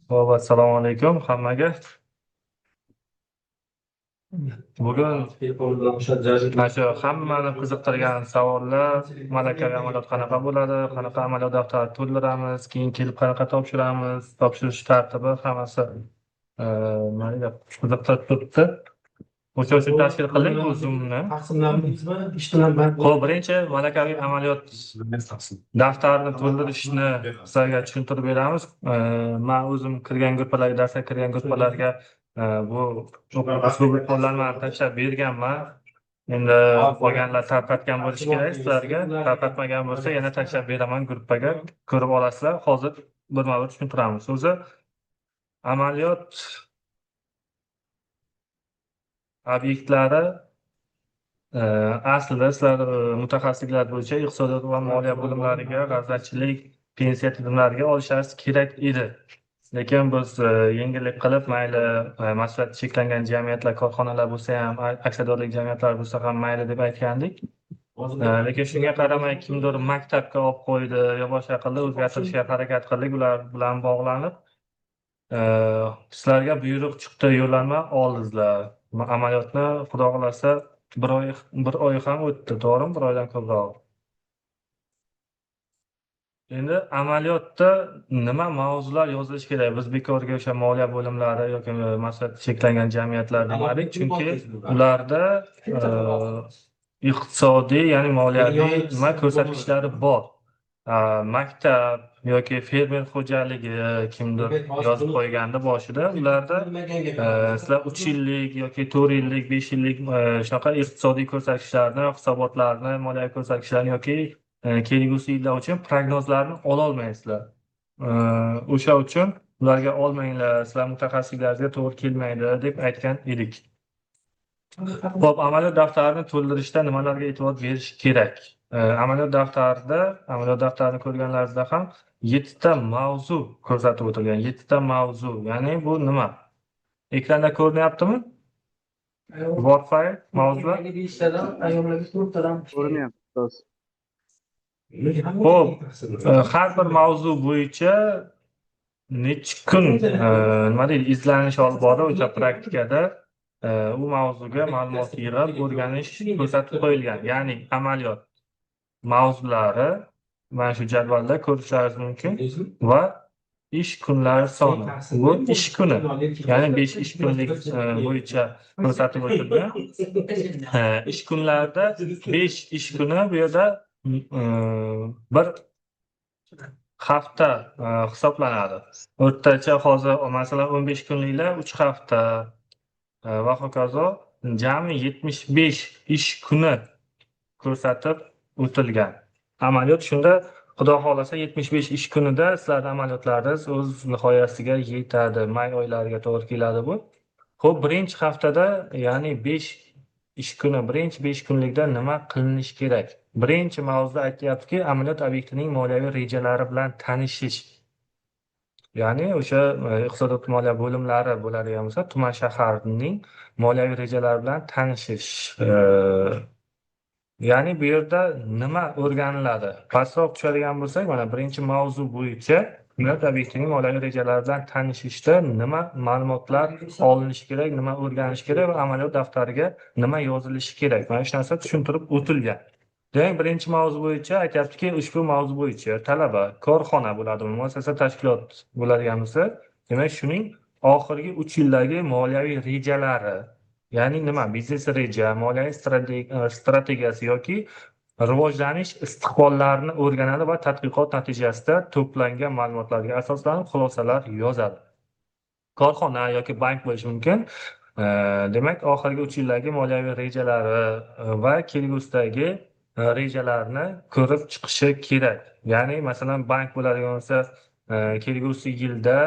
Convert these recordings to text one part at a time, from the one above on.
Hop, assalomu alaykum hammaga. Bugun mana shu hammani qiziqtirgan savollar: malakaviy amaliyot qanaqa bo'ladi, qanaqa amaliyot daftari to'ldiramiz, keyin kelib qanaqa topshiramiz, topshirish tartibi hammasi mayda qiziqtirib turibdi. O'sha uchun tashkil qildik bu Zoom'ni. Ho'p, birinchi malakaviy amaliyot daftarini to'ldirishni sizlarga tushuntirib beramiz. Men o'zim kirgan gruppalarga, darsga kirgan gruppalarga bu uslubiy qo'llanmani tashlab berganman. Endi qolganlar tarqatgan bo'lishi kerak sizlarga. Tarqatmagan bo'lsa yana tashlab beraman gruppaga. Ko'rib olasizlar. Hozir birma-bir tushuntiramiz. O'zi amaliyot obyektlari aslida sizlar mutaxassisliklar bo'yicha iqtisodiyot va moliya bo'limlariga, g'aznachilik, pensiya tizimlariga olishingiz kerak edi. Lekin biz yengillik qilib, mayli mas'uliyati cheklangan jamiyatlar, korxonalar bo'lsa ham, aksiyadorlik jamiyatlari bo'lsa ham mayli deb aytgandik. Lekin shunga qaramay kimdir maktabga olib qo'ydi yo boshqa qildi, o'zgartirishga harakat qildik. Ular bilan bog'lanib sizlarga buyruq chiqdi, yo'llanma oldingizlar. Amaliyotni xudo xohlasa bir oy ham o'tdi, to'g'rimi? Bir oydan ko'proq. Endi amaliyotda nima mavzular yozilishi kerak? Biz bekorga o'sha moliya bo'limlari yoki mas'uliyati cheklangan jamiyatlar demadik, chunki ularda iqtisodiy, ya'ni moliyaviy nima ko'rsatkichlari bor. Maktab yoki fermer xo'jaligi kimdir yozib qo'ygandi boshida. Ularda sizlar 3 yillik yoki 4 yillik, 5 yillik shunaqa iqtisodiy ko'rsatkichlarni, hisobotlarni, moliyaviy ko'rsatkichlarni yoki kelgusi yillar uchun prognozlarni ololmaysizlar. O'sha uchun ularga olmanglar, sizlar mutaxassisliklaringizga to'g'ri kelmaydi deb aytgan edik. Xo'p, amaliyot daftarini to'ldirishda nimalarga e'tibor berish kerak? Amaliyot daftarini ko'rganlaringizda ham 7 ta mavzu ko'rsatib o'tilgan. 7 ta mavzu, ya'ni bu nima? Ekranda ko'rinyaptimi? Word fayl, mavzular. Ko'rinyapti ustoz. Xo'p, har bir mavzu bo'yicha necha kun nima deydi, izlanish olib borib, o'sha praktikada u mavzuga ma'lumot yig'ib, o'rganish ko'rsatib qo'yilgan. Ya'ni amaliyot mavzulari mana shu jadvalda ko'rishlaringiz mumkin va ish kunlari soni. Bu ish kuni, ya'ni 5 ish kunlik bo'yicha ko'rsatib o'tilgan. Ish kunlarida 5 ish kuni, bu yerda bir hafta hisoblanadi. O'rtacha hozir masalan 15 kunliklar 3 hafta va hokazo jami 75 ish kuni ko'rsatib o'tilgan. Amaliyot shunda xudo xohlasa 75 ish kunida sizlarning amaliyotlaringiz o'z nihoyasiga yetadi. May oylariga to'g'ri keladi bu. Xo'p, birinchi haftada, ya'ni 5 ish kuni, birinchi 5 kunlikda nima qilinishi kerak? Birinchi mavzuda aytyaptiki, amaliyot obyektining moliyaviy rejalari bilan tanishish. Ya'ni o'sha iqtisodiyot moliya bo'limlari bo'ladigan bo'lsa, tuman shaharning moliyaviy rejalari bilan tanishish. Ya'ni bu yerda nima o'rganiladi? Pastroq tushadigan bo'lsak, mana birinchi mavzu bo'yicha amaliyot obyektining moliyaviy rejalari bilan tanishishda nima ma'lumotlar olinishi kerak, nima o'rganish kerak va amaliyot daftariga nima yozilishi kerak? Mana shu narsa tushuntirib o'tilgan. Demak, birinchi mavzu bo'yicha aytyaptiki, ushbu mavzu bo'yicha talaba, korxona bo'ladimi, muassasa, tashkilot bo'ladigan bo'lsa, demak, shuning oxirgi 3 yildagi moliyaviy rejalari, ya'ni nima? Biznes reja, moliyaviy strategiyasi yoki rivojlanish istiqbollarini o'rganadi va tadqiqot natijasida to'plangan ma'lumotlarga asoslanib xulosalar yozadi. Korxona yoki bank bo'lishi mumkin. Demak, oxirgi 3 yildagi moliyaviy rejalari va kelgusidagi rejalarni ko'rib chiqishi kerak. Ya'ni masalan bank bo'ladigan bo'lsa, kelgusi yilda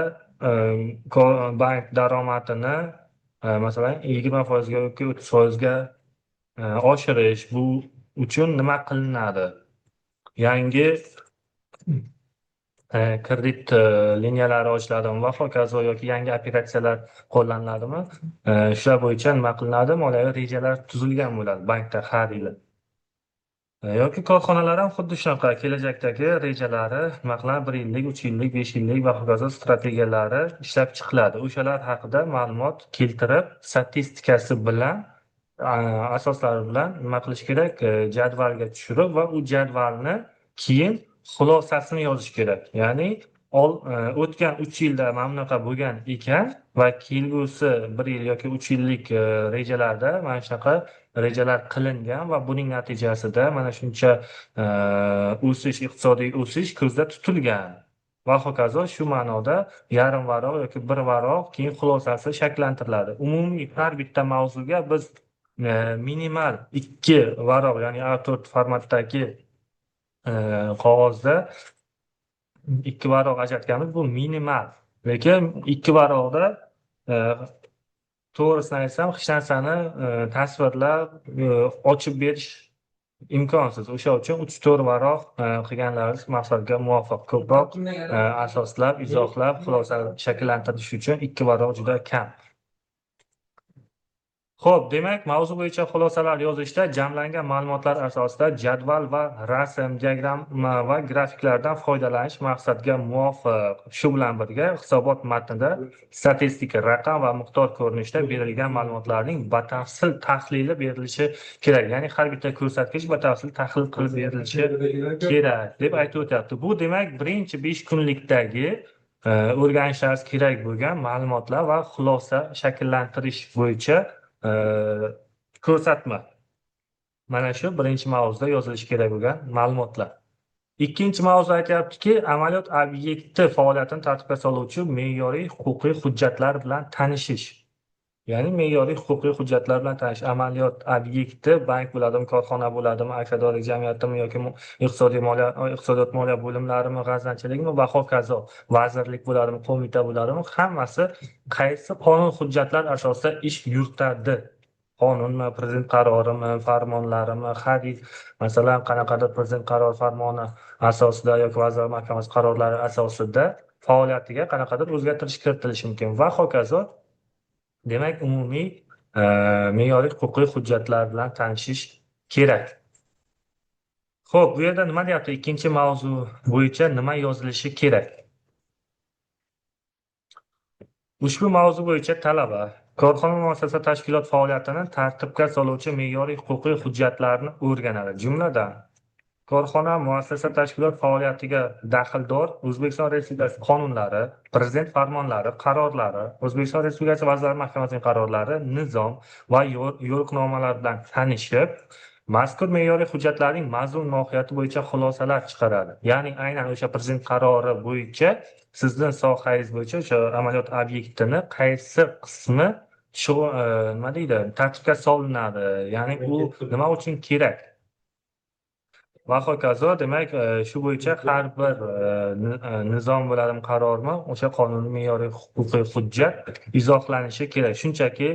bank daromadini masalan 20% ga yoki 30% ga oshirish, bu uchun nima qilinadi? Yangi kredit liniyalari ochiladimi va hokazo, yoki yangi operatsiyalar qo'llaniladimi? Shular bo'yicha nima qilinadi? Moliyaviy rejalar tuzilgan bo'ladi bankda har yili. Yoki korxonalar ham xuddi shunaqa kelajakdagi rejalari, nima qiladi, 1 yillik, 3 yillik, 5 yillik va hokazo strategiyalari ishlab chiqiladi. O'shalar haqida ma'lumot keltirib, statistikasi bilan, a, asoslari bilan nima qilish kerak? Jadvalga tushirib va u jadvalni keyin xulosasini yozish kerak. Ya'ni o'tgan 3 yilda mana bunaqa bo'lgan ekan va kelgusi 1 yil yoki 3 yillik rejalarda mana shunaqa rejalar qilingan va buning natijasida mana shuncha o'sish, iqtisodiy o'sish ko'zda tutilgan va hokazo. Shu ma'noda yarim varaq yoki bir varaq keyin xulosasi shakllantiriladi. Umumiy har bitta mavzuga biz minimal 2 varaq, ya'ni A4 formatdagi qog'ozda 2 varaq ajratganmiz. Bu minimal, lekin 2 varaqda to'g'risini aytsam, hech narsani tasvirlab ochib berish imkonsiz. O'sha uchun 3-4 varaq qilganlaringiz maqsadga muvofiq. Ko'proq asoslab, izohlab, xulosa shakllantirish uchun 2 varaq juda kam. Xo'p, demak, mavzu bo'yicha xulosalar yozishda jamlangan ma'lumotlar asosida jadval va rasm, diagramma va grafiklardan foydalanish maqsadga muvofiq. Shu bilan birga hisobot matnida statistika, raqam va miqdor ko'rinishida berilgan ma'lumotlarning batafsil tahlili berilishi kerak. Ya'ni har bitta ko'rsatkich batafsil tahlil qilib berilishi kerak deb aytib o'tyapti. Bu demak, birinchi 5 kunlikdagi o'rganishlaringiz kerak bo'lgan ma'lumotlar va xulosa shakllantirish bo'yicha ko'rsatma. Mana shu birinchi mavzuda yozilishi kerak bo'lgan ma'lumotlar. Ikkinchi mavzu aytyaptiki, amaliyot obyekti faoliyatini tartibga soluvchi me'yoriy huquqiy hujjatlar bilan tanishish. Ya'ni me'yoriy huquqiy hujjatlar bilan tanishish. Amaliyot obyekti bank bo'ladimi, korxona bo'ladimi, aksiyadorlik jamiyatimi yoki iqtisodiyot moliya bo'limlarimi, g'aznachilikmi va hokazo, vazirlik bo'ladimi, qo'mita bo'ladimi, hammasi qaysi qonun hujjatlar asosida ish yuritadi? Qonunmi, prezident qarorimi, farmonlarimi, hadis, masalan, qanaqadir prezident qaror farmoni asosida yoki vazirlar mahkamasi qarorlari asosida faoliyatiga qanaqadir o'zgartirish kiritilishi mumkin va hokazo. Demak, umumiy me'yoriy huquqiy hujjatlar bilan tanishish kerak. Xo'p, bu yerda nima deyapti? Ikkinchi mavzu bo'yicha nima yozilishi kerak? Ushbu mavzu bo'yicha talaba korxona, muassasa, tashkilot faoliyatini tartibga soluvchi me'yoriy huquqiy hujjatlarni o'rganadi. Jumladan, korxona, muassasa, tashkilot faoliyatiga daxldor O'zbekiston Respublikasi qonunlari, prezident farmonlari, qarorlari, O'zbekiston Respublikasi Vazirlar Mahkamasining qarorlari, nizom va yo'riqnomalar bilan tanishib, mazkur me'yoriy hujjatlarning mazmun mohiyati bo'yicha xulosalar chiqaradi. Ya'ni aynan o'sha prezident qarori bo'yicha sizning sohangiz bo'yicha o'sha amaliyot obyektini qaysi qismi nima deydi, tartibga solinadi, ya'ni u nima uchun kerak va hokazo. Demak, shu bo'yicha har bir nizom bo'ladimi, qarormi, o'sha qonuniy me'yoriy huquqiy hujjat izohlanishi kerak. Shunchaki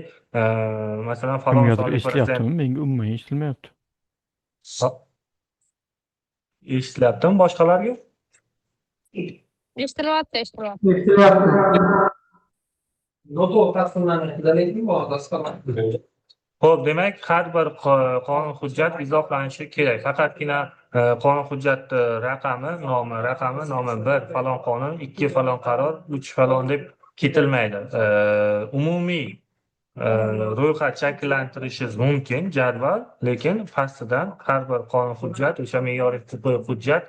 masalan, falon Kimgadir sonli prezident eshitilyaptimi? Menga umuman eshitilmayapti. eshitilyaptimi boshqalarga? Eshitilyapti. Xo'p, demak, har bir qonun hujjat izohlanishi kerak. Faqatgina qonun hujjati raqami, nomi, 1 falon qonun, 2 falon qaror, 3 falon deb ketilmaydi. Umumiy ro'yxat shakllantirishingiz mumkin, jadval, lekin pastidan har bir qonun hujjat, o'sha me'yoriy huquqiy hujjat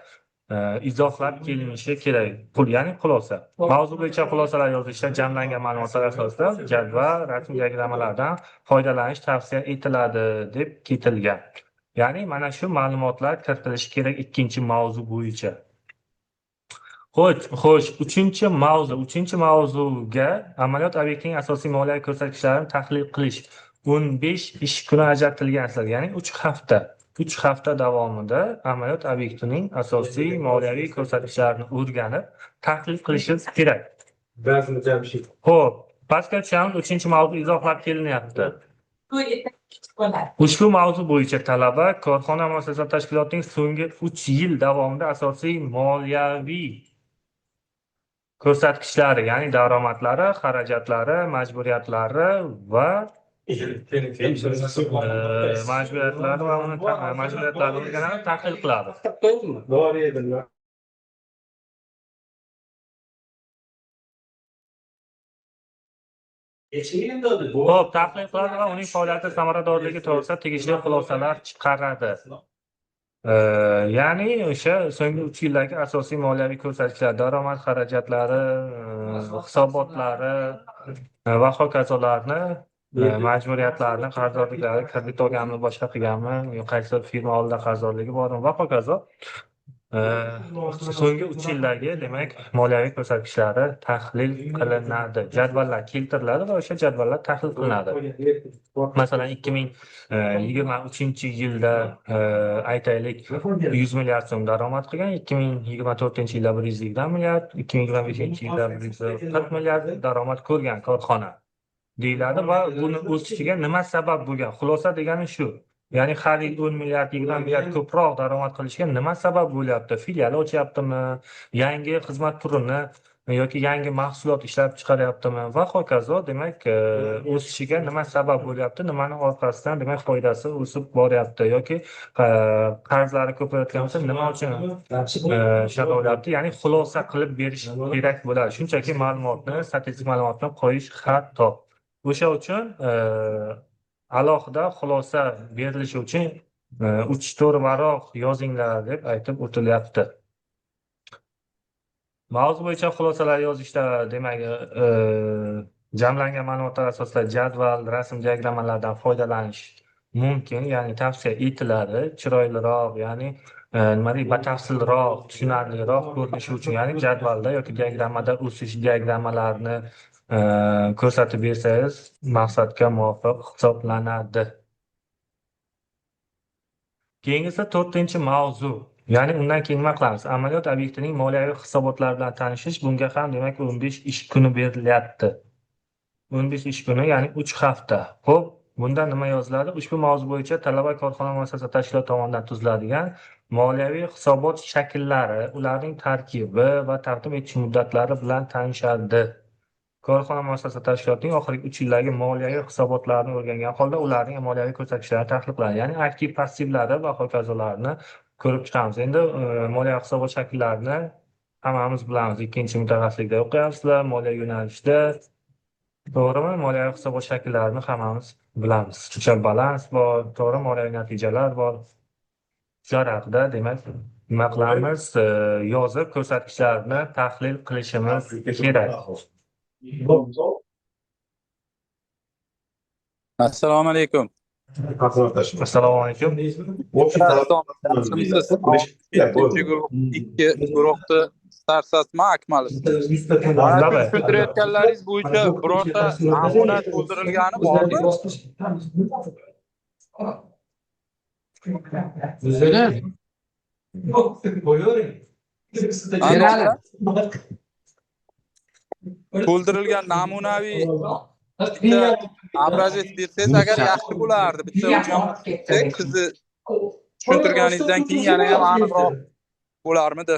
izohlab kelinishi kerak. Ya'ni xulosa. Mavzu bo'yicha xulosalar yozishda jamlangan ma'lumotlar asosida jadval, rasm diagrammalardan foydalanish tavsiya etiladi deb ketilgan. Ya'ni mana shu ma'lumotlar kiritilishi kerak ikkinchi mavzu bo'yicha. Xo'sh, uchinchi mavzuga amaliyot obyektining asosiy moliyaviy ko'rsatkichlarini tahlil qilish 15 ish kuni ajratilgan sizlarga, ya'ni 3 hafta. 3 hafta davomida amaliyot obyektining asosiy moliyaviy ko'rsatkichlarini o'rganib, tahlil qilishingiz kerak. Xo'p, pastga tushamiz, 3-mavzu izohlab kelinyapti. Ushbu mavzu bo'yicha talaba korxona, muassasa, tashkilotning so'nggi 3 yil davomida asosiy moliyaviy ko'rsatkichlari, ya'ni daromadlari, xarajatlari, majburiyatlari va majburiyatlari va uni majburiyatlarini o'rganadi, tahlil qiladi. Xo'p, tahlil qiladi va uning faoliyati samaradorligi to'g'risida tegishli xulosalar chiqaradi. Ya'ni o'sha so'nggi 3 yildagi asosiy moliyaviy ko'rsatkichlar, daromad xarajatlari, hisobotlari va hokazolarni, majburiyatlarni, qarzdorliklari, kredit olganmi, boshqa qilganmi, qaysi firma oldida qarzdorligi bormi va hokazo. So'nggi 3 yildagi demak moliyaviy ko'rsatkichlari tahlil qilinadi, jadvallar keltiriladi va o'sha jadvallar tahlil qilinadi. Masalan, 2023-yilda aytaylik 100 milliard so'm daromad qilgan, 2024-yilda 120 milliard, 2025-yilda 140 milliard daromad ko'rgan korxona deyiladi va buni o'sishiga nima sabab bo'lgan? Xulosa degani shu. Ya'ni har yil 10 milliard, 20 milliard ko'proq daromad qilishiga nima sabab bo'lyapti? Filial ochyaptimi? Yangi xizmat turini yoki yangi mahsulot ishlab chiqaryaptimi va hokazo. Demak, o'sishiga nima sabab bo'lyapti? Nimani orqasidan demak foydasi o'sib boryapti yoki qarzlari ko'payotgan bo'lsa, nima uchun shunaqa bo'lyapti? Ya'ni xulosa qilib berish kerak bo'ladi. Shunchaki ma'lumotni, statistik ma'lumotni qo'yish xato. O'sha uchun alohida xulosa berilishi uchun 3-4 baroq yozinglar deb aytib o'tilyapti. Mavzu bo'yicha xulosalar yozishda demak jamlangan ma'lumotlar asosida jadval, rasm diagrammalardan foydalanish mumkin, ya'ni tavsiya etiladi. Chiroyliroq, ya'ni nima deydi, batafsilroq, tushunarliroq ko'rinishi uchun, ya'ni jadvalda yoki diagrammada o'sish diagrammalarini ko'rsatib bersangiz maqsadga muvofiq hisoblanadi. Keyingisi 4-mavzu. Ya'ni undan keyin nima qilamiz? Amaliyot obyektining moliyaviy hisobotlari bilan tanishish. Bunga ham demak 15 ish kuni berilyapti. 15 ish kuni, ya'ni 3 hafta. Xo'p, bunda nima yoziladi? Ushbu mavzu bo'yicha talaba korxona muassasa tashkilot tomonidan tuziladigan moliyaviy hisobot shakllari, ularning tarkibi va taqdim etish muddatlari bilan tanishadi. Korxona muassasa tashkilotining oxirgi 3 yildagi moliyaviy hisobotlarini o'rgangan holda ularning moliyaviy ko'rsatkichlarini tahlil qiladi. Ya'ni aktiv passivlari va hokazolarni ko'rib chiqamiz. Endi moliyaviy hisobot shakllarini hammamiz bilamiz. 2-mutaxassislikda o'qiyapsizlar, moliya yo'nalishida. To'g'rimi? Moliyaviy hisobot shakllarini hammamiz bilamiz. Uchar balans bor, to'g'ri, moliyaviy natijalar bor. Shular haqida demak nima qilamiz? Yozib ko'rsatkichlarni tahlil qilishimiz kerak. Assalomu alaykum. Assalomu alaykum. Yaxshimisiz? 2 guruhni starsasmi, akmalisizmi? Tushuntirayotganlaringiz bo'yicha birorta namuna to'ldirilgani bormi? To'ldirilgan namunaviy bitta obrazet bersangiz agar yaxshi bo'lardi. Bitta uni ham sizni tushuntirganingizdan keyin yana ham aniqroq bo'larmidi?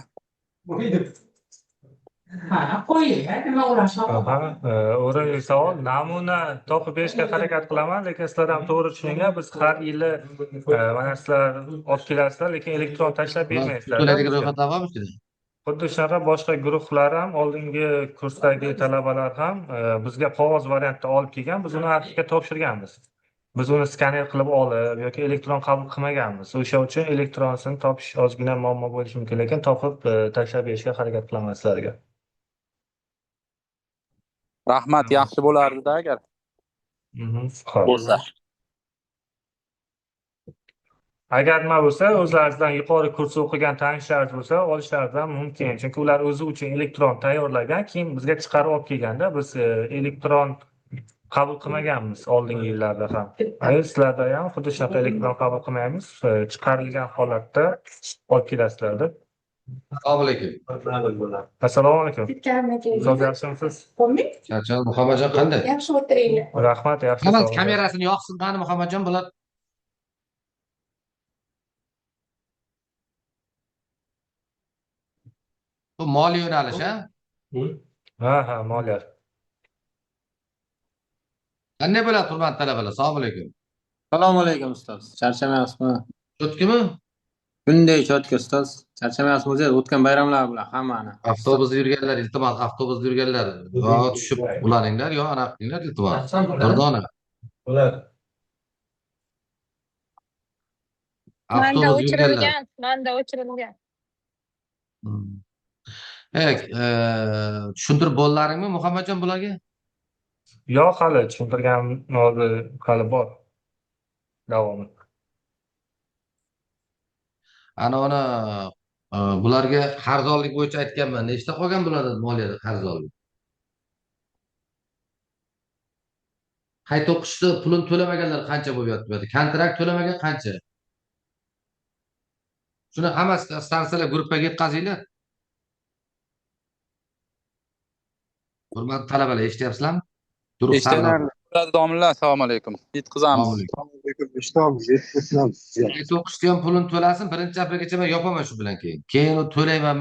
O'rinli savol. Namuna topib berishga harakat qilaman, lekin sizlar ham to'g'ri tushuninglar. Biz har yili mana sizlar olib kelasizlar, lekin elektron tashlab bermaysizlar. Xuddi shunaqa boshqa guruhlar ham, oldingi kursdagi talabalar ham bizga qog'oz variantda olib kelgan, biz uni arxivga topshirganmiz. Biz uni skaner qilib olib yoki elektron qabul qilmaganmiz. O'sha uchun elektronsini topish ozgina muammo bo'lishi mumkin, lekin topib tashlab berishga harakat qilaman sizlarga. Rahmat, yaxshi bo'lardi-da agar bo'lsa. Agar nima bo'lsa, o'zlaringizdan yuqori kursda o'qigan tanishlaringiz bo'lsa, olishlaridan mumkin. Chunki ular o'zi uchun elektron tayyorlagan, keyin bizga chiqarib olib kelganda biz elektron qabul qilmaganmiz oldingi yillarda ham. Sizlarda ham xuddi shunaqa elektron qabul qilmaymiz, chiqarilgan holatda olib kelasizlarda. Assalomu alaykum. Assalomu alaykum. So'z yaxshimisiz? Charcham, Muhammadjon qanday? Yaxshi o'tiringlar. Rahmat, yaxshi. Hamma kamerasini yoqsin, qani Muhammadjon bular. Bu moliya yo'nalishi, ha? Ha, moliya. Qanday bo'ladi, hurmatli talabalar? Assalomu alaykum. Assalomu alaykum ustoz. Charchamayapsizmi? Cho'tkimi? Bunday cho'tka ustoz. Charchamayapsizmi? O'tgan bayramlar bilan hammani. Avtobusda yurganlar, iltimos, avtobusda yurganlar, yo tushib ularinglar, yo anaqa qilinglar, iltimos. Durdona. Manda Avtobusda yurganlar. o'chirilgan, manda o'chirilgan. Tushuntirib bo'ldilaringmi, Muhammadjon bularga? Yo'q, hali tushuntirgan hali bor davomi. Ana uni bularga qarzdorlik bo'yicha aytganman. Nechta qolgan bo'ladi moliyada qarzdorlik? Qayta o'qishda pulini to'lamaganlar qancha bo'lyapti? Kontrakt to'lamagan qancha? Shuni hammasi stansiyalar gruppaga yetkazinglar. Hurmatli talabalar, eshityapsizlarmi? Durust Sardor. Eshitayapman domlalar, assalomu alaykum. Yetkazamiz. Qayta o'qishda ham pulini to'lasin. Birinchi aprelgacha men yopaman shu bilan keyin. Keyin u to'layman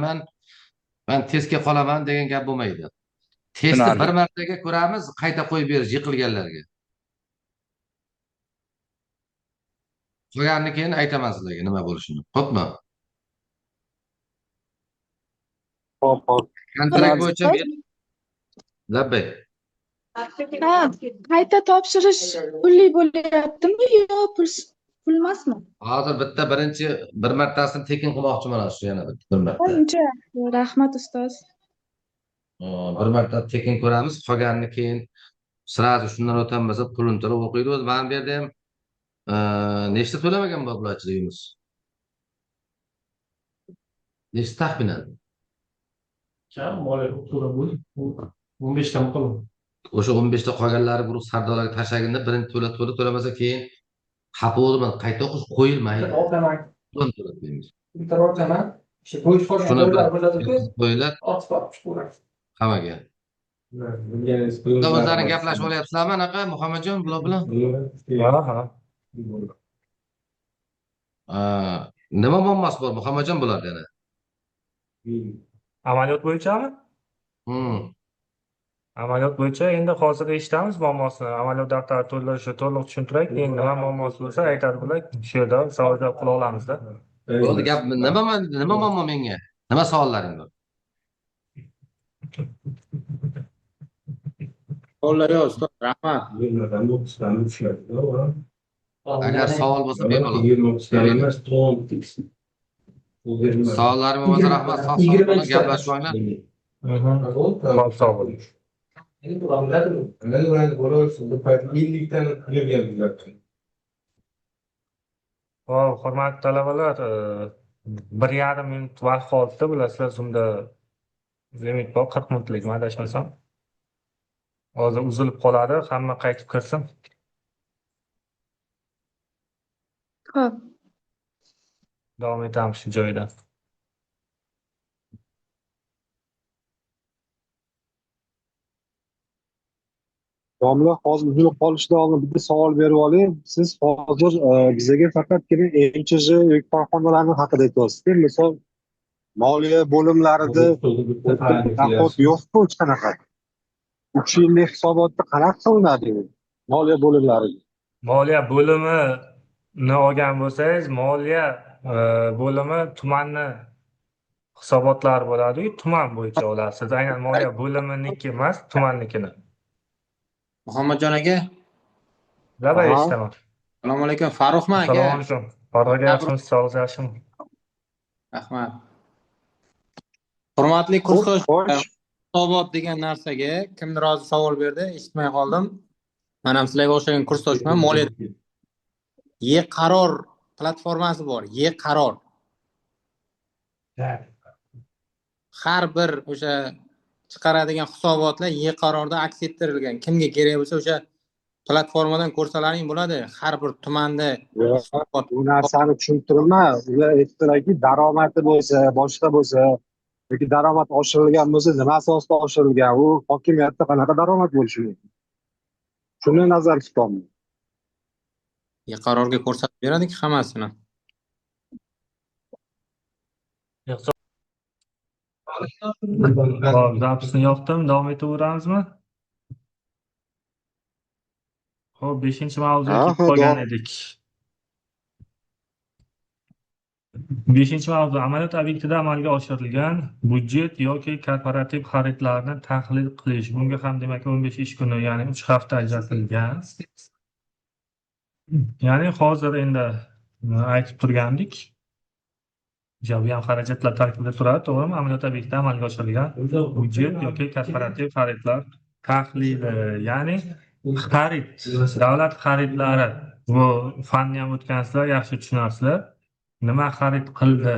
men testga qolaman degan gap bo'lmaydi. Testni Tushunarli. bir martaga ko'ramiz, qayta qo'yib berish yiqilganlarga. Qolganini keyin aytaman sizlarga nima bo'lishini. Xo'pmi? Kontrakt bo'yicha labbay. Ha, qayta topshirish pulli bo'lyaptimi yo pul emasmi? Hozir birinchi bir martasini tekin qilmoqchiman shu yana bir marta. Uncha rahmat ustoz. Bir marta tekin ko'ramiz, qolganini keyin sirasi shundan o'tolmasa pulini to'lab o'qiydi. O'zi mana bu yerda ham nechta to'lamagan bularchiligimiz? Nechta taxminan? O'sha 15 ta qolganlari guruh sardorlarga tashlaganda birinchi to'lamasa keyin xafa bo'ldim. Qayta o'qish qo'yilmaydi. Pulini to'lab qo'yamiz. Shuni qo'yinglar hammaga. O'zlaring gaplashib olyapsizlarmi anaqa Muhammadjon bular bilan? Ha. Nima muammosi bor Muhammadjon bularda yana? Amaliyot bo'yichami? Amaliyot bo'yicha endi hozir eshitamiz muammosini. Amaliyot daftari to'ldirishi to'liq tushuntiray. Keyin nima muammosi bo'lsa aytadi bular. Shu yerda savol javob qila olamizda. Bo'ldi, gap nima muammo menga? Nima savollaring bor? Qo'llar yo'q ustoz. Rahmat. Agar savol bo'lsa bemalol. Savollarim bo'lsa rahmat, sog' bilan gaplashib olinglar. Sog' bo'ling. Hop, hurmatli talabalar, 1,5 minut vaqt qoldi. Bilasizlar, Zoom'da limit bor 40 minutlik, adashmasam. Hozir uzilib qoladi, hamma qaytib kirsin. Xo'p. Davom etamiz shu joyda. Domla, hozir uzilib qolishidan oldin bitta savol berib oling. Siz hozir bizga faqatgina MChJ yuk korxonalari haqida aytyapsizda. Misol moliya bo'limlarida rahmat yo'qku hech qanaqa. 3 yillik hisobotda qanaqa qilinadi moliya bo'limlari? Moliya bo'limini olgan bo'lsangiz, moliya bo'limi tumanni hisobotlari bo'ladi-yu, tuman bo'yicha olasiz. Aynan moliya bo'liminiki emas, tumannikini. Muhammadjon aka. Labay Aha. eshitaman. Assalomu alaykum. Farruxman aka. Assalomu alaykum. Farruh aka, yaxshimisiz? Sog'liq yaxshimi? Rahmat. Hurmatli kursdosh, Xo'sh. hisobot degan narsaga kimdir hozir savol berdi, eshitmay qoldim. Men ham sizlarga o'xshagan kursdoshman. Moliya E-qaror platformasi bor. E-qaror. Har bir o'sha chiqaradigan hisobotlar E-qarorda aks ettirilgan. Kimga kerak bo'lsa o'sha platformadan ko'rsalaring bo'ladi. Har bir tumanda hisobot. Bu narsani tushuntirma. Ular aytdilarki, daromadi bo'lsa, boshqa bo'lsa yoki daromad oshirilgan bo'lsa, nima asosda oshirilgan? U hokimiyatda qanaqa daromad bo'lishi mumkin? Shuni nazarda tutamiz. E-qarorga ko'rsatib beradi-ku hammasini. Hop, zapisni yoqdim. Davom etaveramizmi? Ho'p, 5-mavzuga Ha, kelib ha, qolgan edik. 5-mavzu amaliyot obyektida amalga oshirilgan budjet yoki korporativ xaridlarni tahlil qilish. Bunga ham demak 15 ish kuni, ya'ni 3 hafta ajratilgan. Ya'ni hozir endi aytib turgandik. Ijobiy ham xarajatlar tarkibida turadi, to'g'rimi? Amaliyot obyektida amalga oshirilgan budjet yoki korporativ xaridlar tahlili, ya'ni xarid, davlat xaridlari. Bu fanni ham o'tgansizlar, yaxshi tushunasizlar. Nima xarid qildi?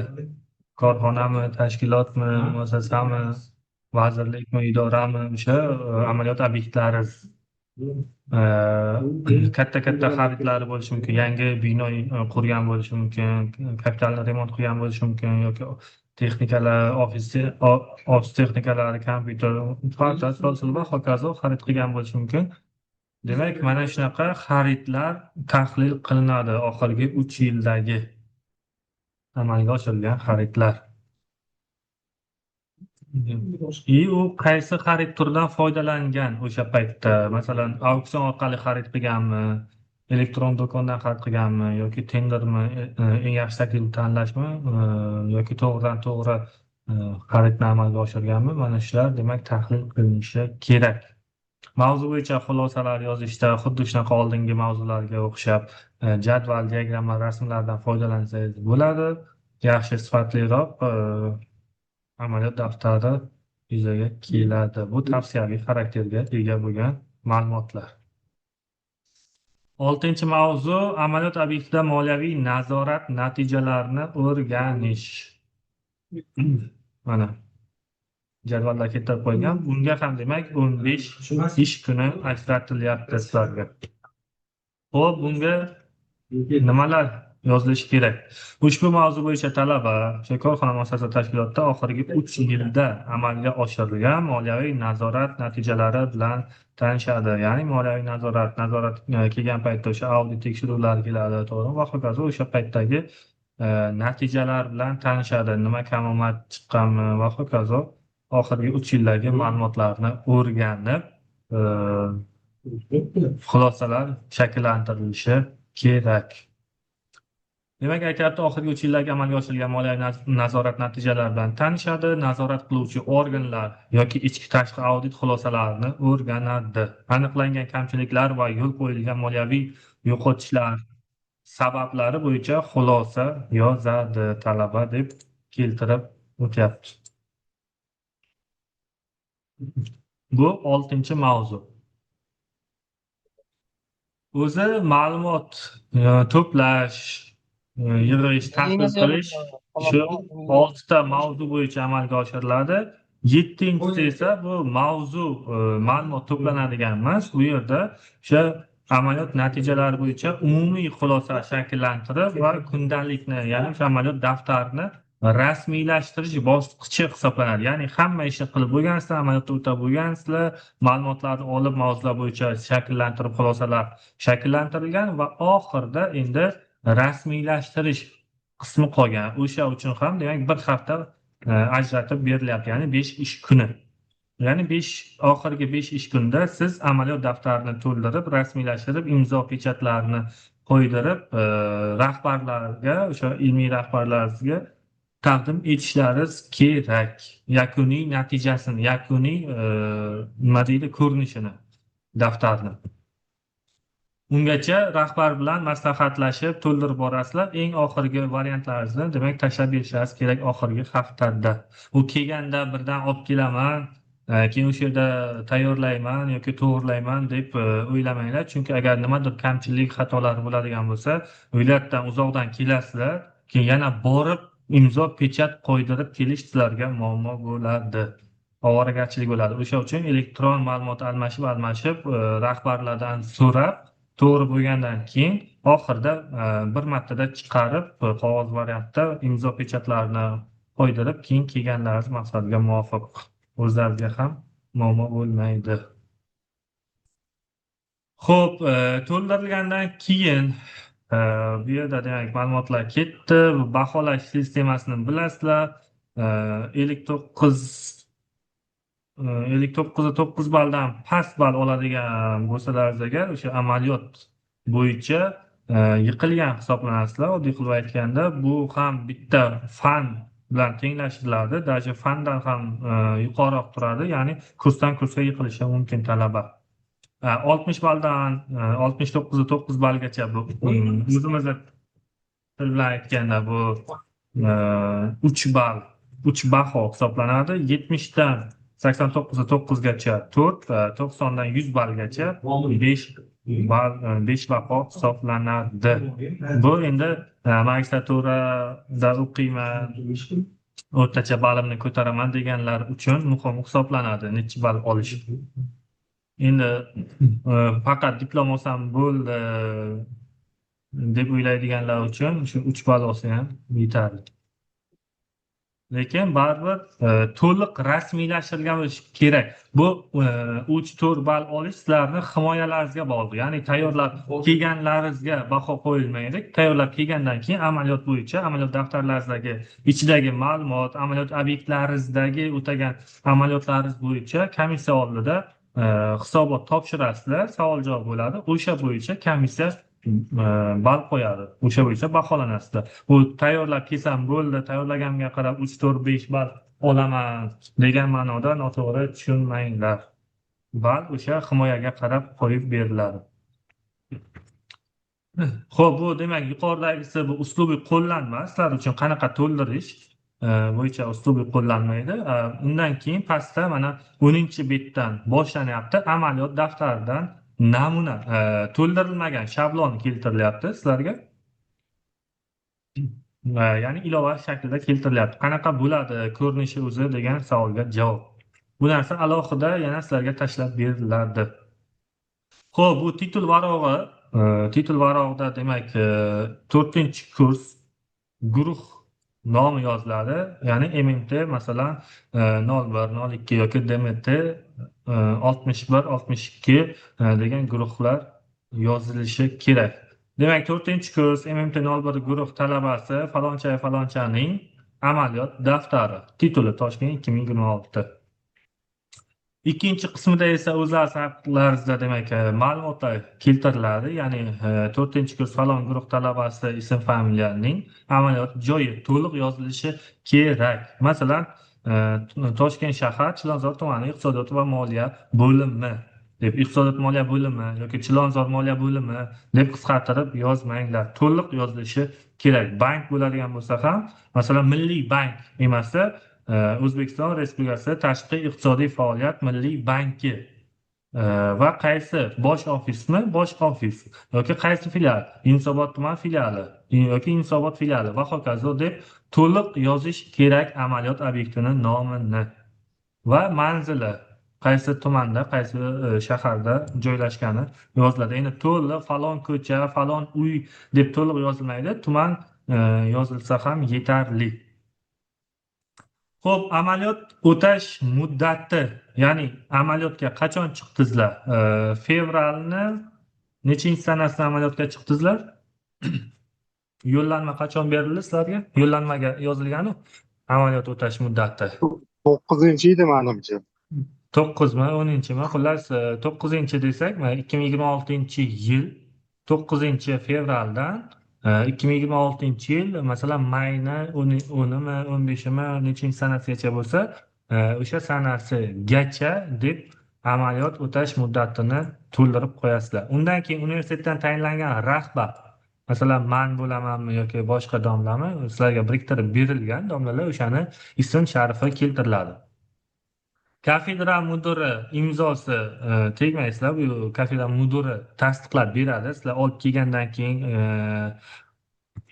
Korxonami, tashkilotmi, muassasami, vazirlikmi, idorami, o'sha amaliyot obyektlari katta xaridlari bo'lishi mumkin, yangi bino qurgan bo'lishi mumkin, kapitalni remont qilgan bo'lishi mumkin yoki texnikalar, ofis texnikalari, kompyuter, va hokazo xarid qilgan bo'lishi mumkin. Demak, mana shunaqa xaridlar tahlil qilinadi oxirgi 3 yildagi amalga oshirilgan xaridlar. U qaysi xarid turidan foydalangan o'sha paytda? Masalan, auksion orqali xarid qilganmi, elektron do'kondan xarid qilganmi yoki tendermi, eng yaxshi taklifni tanlashmi, yoki to'g'ridan to'g'ri xaridni amalga oshirganmi? Mana shular demak tahlil qilinishi kerak. Mavzu bo'yicha xulosalar yozishda xuddi shunaqa oldingi mavzularga o'xshab jadval, diagramma, rasmlardan foydalansangiz bo'ladi. Yaxshi sifatliroq amaliyot daftari yuzaga keladi. Bu tavsiyaviy xarakterga ega bo'lgan ma'lumotlar. 6-mavzu amaliyot obyektida moliyaviy nazorat natijalarini o'rganish. Mana jadvalda keltirib qo'ygan. Bunga ham demak 15 ish kuni ajratilyapti sizlarga. Xo'p, bunga nimalar yozilishi kerak? Ushbu mavzu bo'yicha talaba o'sha korxona, muassasa, tashkilotda oxirgi 3 yilda amalga oshirilgan moliyaviy nazorat natijalari bilan tanishadi. Ya'ni moliyaviy nazorat kelgan paytda o'sha audit tekshiruvlar keladi, to'g'rimi? Va hokazo o'sha paytdagi natijalar bilan tanishadi. Nima kamomad chiqqanmi va hokazo oxirgi 3 yildagi ma'lumotlarni o'rganib xulosalar shakllantirilishi kerak. Demak, aytyapti, oxirgi 3 yildagi amalga oshirilgan moliyaviy nazorat natijalari bilan tanishadi, nazorat qiluvchi organlar yoki ichki tashqi audit xulosalarini o'rganadi. Aniqlangan kamchiliklar va yo'l qo'yilgan moliyaviy yo'qotishlar sabablari bo'yicha xulosa yozadi talaba deb keltirib o'tyapti. Bu 6-mavzu. O'zi ma'lumot to'plash, yig'ish, tahlil qilish shu 6 ta mavzu bo'yicha amalga oshiriladi. 7-si esa bu ma'lumot to'planadigan emas. Bu yerda o'sha amaliyot natijalari bo'yicha umumiy xulosa shakllantirib va kundalikni, ya'ni o'sha amaliyot daftarini rasmiylashtirish bosqichi hisoblanadi. Ya'ni hamma ishni qilib bo'lgansizlar, amaliyotda o'tab bo'lgansizlar, ma'lumotlarni olib, mavzular bo'yicha shakllantirib xulosalar shakllantirilgan va oxirida endi rasmiylashtirish qismi qolgan. O'sha uchun ham demak 1 hafta ajratib berilyapti, ya'ni 5 ish kuni. Ya'ni oxirgi 5 ish kunda siz amaliyot daftarini to'ldirib, rasmiylashtirib, imzo pechatlarini qo'ydirib, rahbarlarga, o'sha ilmiy rahbarlaringizga taqdim etishlaringiz kerak. Yakuniy natijasini, yakuniy nima deydi, ko'rinishini daftarni. Ungacha rahbar bilan maslahatlashib to'ldirib borasizlar. Eng oxirgi variantlaringizni demak tashlab berishingiz kerak oxirgi haftada. U kelganda birdan olib kelaman, keyin o'sha yerda tayyorlayman yoki to'g'irlayman deb o'ylamanglar. Chunki agar nimadir kamchilik, xatolar bo'ladigan bo'lsa, viloyatdan uzoqdan kelasizlar, keyin yana borib imzo pechat qo'ydirib kelish sizlarga muammo bo'ladi. Ovoragarchilik bo'ladi. O'sha uchun elektron ma'lumot almashib rahbarlardan so'rab, to'g'ri bo'lgandan keyin oxirida bir martada chiqarib qog'oz variantda imzo pechatlarini qo'ydirib, keyin kelganlaringiz maqsadga muvofiq o'zlariga ham muammo bo'lmaydi. Xo'p, to'ldirilgandan keyin bu yerda demak ma'lumotlar ketdi. Baholash sistemasini bilasizlar. 59 9 balldan past ball oladigan bo'lsalar agar o'sha amaliyot bo'yicha yiqilgan hisoblanasizlar. Oddiy qilib aytganda, bu ham bitta fan bilan tenglashtiriladi. Даже fandan ham yuqoriroq turadi, ya'ni kursdan kursga yiqilishi mumkin talaba. 60 balldan 69 ballgacha bu o'zimizni til bilan aytganda bu 3 ball, 3 baho hisoblanadi. 70 dan 89 gacha 4, 90 dan 100 ballgacha 5 ball, 5 baho hisoblanadi. Bu endi magistraturada o'qiyman, o'rtacha ballimni ko'taraman deganlar uchun muhim hisoblanadi necha ball olish. Endi faqat diplom olsam bo'ldi deb o'ylaydiganlar uchun shu 3 ball olsa ham yetarli. Lekin baribir to'liq rasmiylashtirilgan bo'lishi kerak. Bu 3-4 ball olish sizlarning himoyalaringizga bog'liq. Ya'ni tayyorlab kelganlaringizga baho qo'yilmaydi. Tayyorlab kelgandan keyin amaliyot bo'yicha, amaliyot daftarlaringizdagi ichidagi ma'lumot, amaliyot obyektlaringizdagi o'tagan amaliyotlaringiz bo'yicha komissiya oldida hisobot topshirasizlar, savol javob bo'ladi. O'sha bo'yicha komissiya ball qo'yadi. O'sha bo'yicha baholanasizlar. Bu tayyorlab kelsam bo'ldi, tayyorlaganimga qarab 3, 4, 5 ball olaman degan ma'noda noto'g'ri tushunmanglar. Ball o'sha himoyaga qarab qo'yib beriladi. Xo'p, bu demak yuqoridagisi bu uslubiy qo'llanma. Sizlar uchun qanaqa to'ldirish bo'yicha uslubiy qo'llanmaydi. Undan keyin pastda mana 10-betdan boshlanyapti. Amaliyot daftaridan namuna to'ldirilmagan shablon keltirilyapti sizlarga. Ya'ni ilova shaklida keltirilyapti. Qanaqa bo'ladi ko'rinishi o'zi degan savolga javob. Bu narsa alohida yana sizlarga tashlab beriladi. Xo'p, bu titul varog'i. Titul varog'ida demak 4-kurs guruh nomi yoziladi. Ya'ni MMT masalan 01, 02 yoki DMT 61, 62 degan guruhlar yozilishi kerak. Demak 4-kurs MMT 01 guruh talabasi falonchaning amaliyot daftari. Tituli Toshkent 2026. Ikkinchi qismida esa o'zlari haqlaringizda demak ma'lumotlar keltiriladi. Ya'ni 4-kurs falon guruh talabasi ism familiyaning amaliyot joyi to'liq yozilishi kerak. Masalan, Toshkent shahar Chilonzor tumani iqtisodiyot va moliya bo'limi deb iqtisodiyot moliya bo'limi yoki Chilonzor moliya bo'limi deb qisqartirib yozmanglar. To'liq yozilishi kerak. Bank bo'ladigan bo'lsa ham, masalan, Milliy bank emasda O'zbekiston Respublikasi Tashqi iqtisodiy faoliyat milliy banki va qaysi bosh ofismi? Bosh ofis yoki qaysi filial? Yunusobod tuman filiali yoki Yunusobod filiali va hokazo deb to'liq yozish kerak amaliyot obyektining nomini va manzili. Qaysi tumanda, qaysi shaharda joylashgani yoziladi. Endi to'liq falon ko'cha, falon uy deb to'liq yozilmaydi. Tuman yozilsa ham yetarli. Xo'p, amaliyot o'tash muddati, ya'ni amaliyotga qachon chiqdingizlar? Fevralni nechinchi sanasida amaliyotga chiqdingizlar? Yo'llanma qachon berildi sizlarga? Yo'llanmaga yozilgani amaliyot o'tash muddati. 9-edi menimcha. 9mi, 10-mi? Xullas 9 desak, 2026-yil 9-fevraldan 2026-yil masalan mayni 10mi, 15mi nechinchi sanasigacha bo'lsa, o'sha sanasigacha deb amaliyot o'tash muddatini to'ldirib qo'yasizlar. Undan keyin universitetdan tayinlangan rahbar, masalan, men bo'lamanmi yoki boshqa domlami, sizlarga biriktirib berilgan domlalar o'shani ism sharifi keltiriladi. Kafedra mudiri imzosi tegmaysizlar, bu kafedra mudiri tasdiqlab beradi. Sizlar olib kelgandan keyin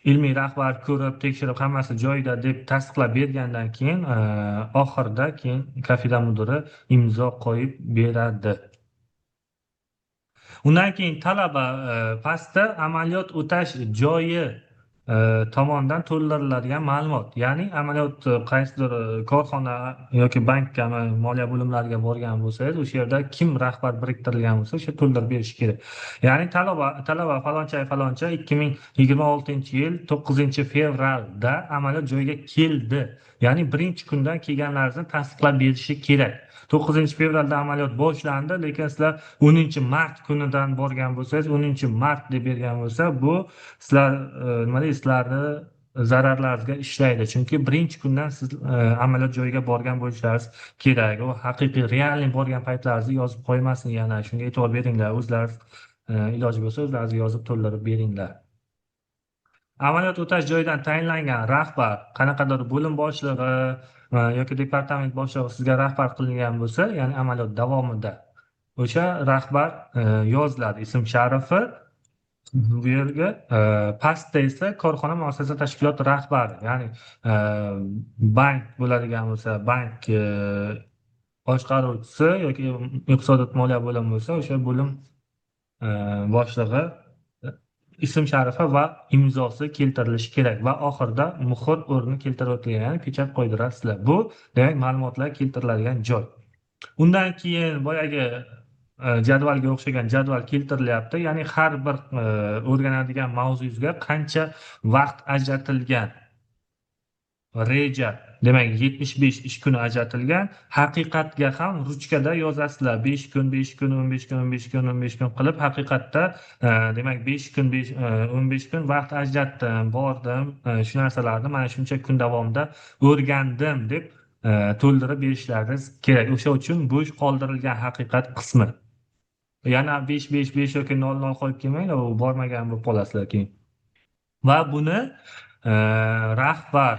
ilmiy rahbar ko'rib, tekshirib, hammasi joyida deb tasdiqlab bergandan keyin oxirida keyin kafedra mudiri imzo qo'yib beradi. Undan keyin talaba pastda amaliyot o'tash joyi tomonidan to'ldiriladigan ma'lumot. Ya'ni amaliyot qaysidir korxona yoki bankami, moliya bo'limlariga borgan bo'lsangiz, o'sha yerda kim rahbar biriktirilgan bo'lsa, o'sha to'ldirib berish kerak. Ya'ni talaba faloncha 2026-yil 9-fevralda amaliyot joyiga keldi. Ya'ni birinchi kundan kelganlaringizni tasdiqlab berishi kerak. 9-fevralda amaliyot boshlandi, lekin sizlar 10-mart kunidan borgan bo'lsangiz, 10-mart deb bergan bo'lsa, bu sizlar nima deydi, sizlarni zararlaringizga ishlaydi. Chunki birinchi kundan siz amaliyot joyiga borgan bo'lishlaringiz kerak. U haqiqiy, realniy borgan paytlaringizni yozib qo'ymasin yana. Shunga e'tibor beringlar. O'zlaringiz iloji bo'lsa o'zlaringiz yozib to'ldirib beringlar. Amaliyot o'tash joyidan tayinlangan rahbar, qanaqadir bo'lim boshlig'i yoki departament boshlig'i sizga rahbar qilingan bo'lsa, ya'ni amaliyot davomida o'sha rahbar yoziladi, ism sharifi. Bu yerga pastda esa korxona muassasa tashkilot rahbari, ya'ni bank bo'ladigan bo'lsa, bank boshqaruvchisi yoki iqtisodiyot moliya bo'limi bo'lsa, o'sha bo'lim boshlig'i ism sharifi va imzosi keltirilishi kerak va oxirida muhr o'rni keltirib o'tilgan, ya'ni pechat qo'ydirasizlar. Bu demak ma'lumotlar keltiriladigan joy. Undan keyin boyagi jadvalga o'xshagan jadval keltirilyapti, ya'ni har bir o'rganadigan mavzuyingizga qancha vaqt ajratilgan. Reja, demak 75 ish kuni ajratilgan. Haqiqatga ham ruchkada yozasizlar. 5 kun, 5 kun, 15 kun, 15 kun, 15 kun qilib haqiqatda demak 5 kun, 15 kun vaqt ajratdim, bordim, shu narsalarni mana shuncha kun davomida o'rgandim deb to'ldirib berishlaringiz kerak. O'sha uchun bo'sh qoldirilgan haqiqat qismi. Yana 5 5 5 yoki 0 0 qo'yib kelmanglar, u bormagan bo'lib qolasizlar keyin. Va buni rahbar,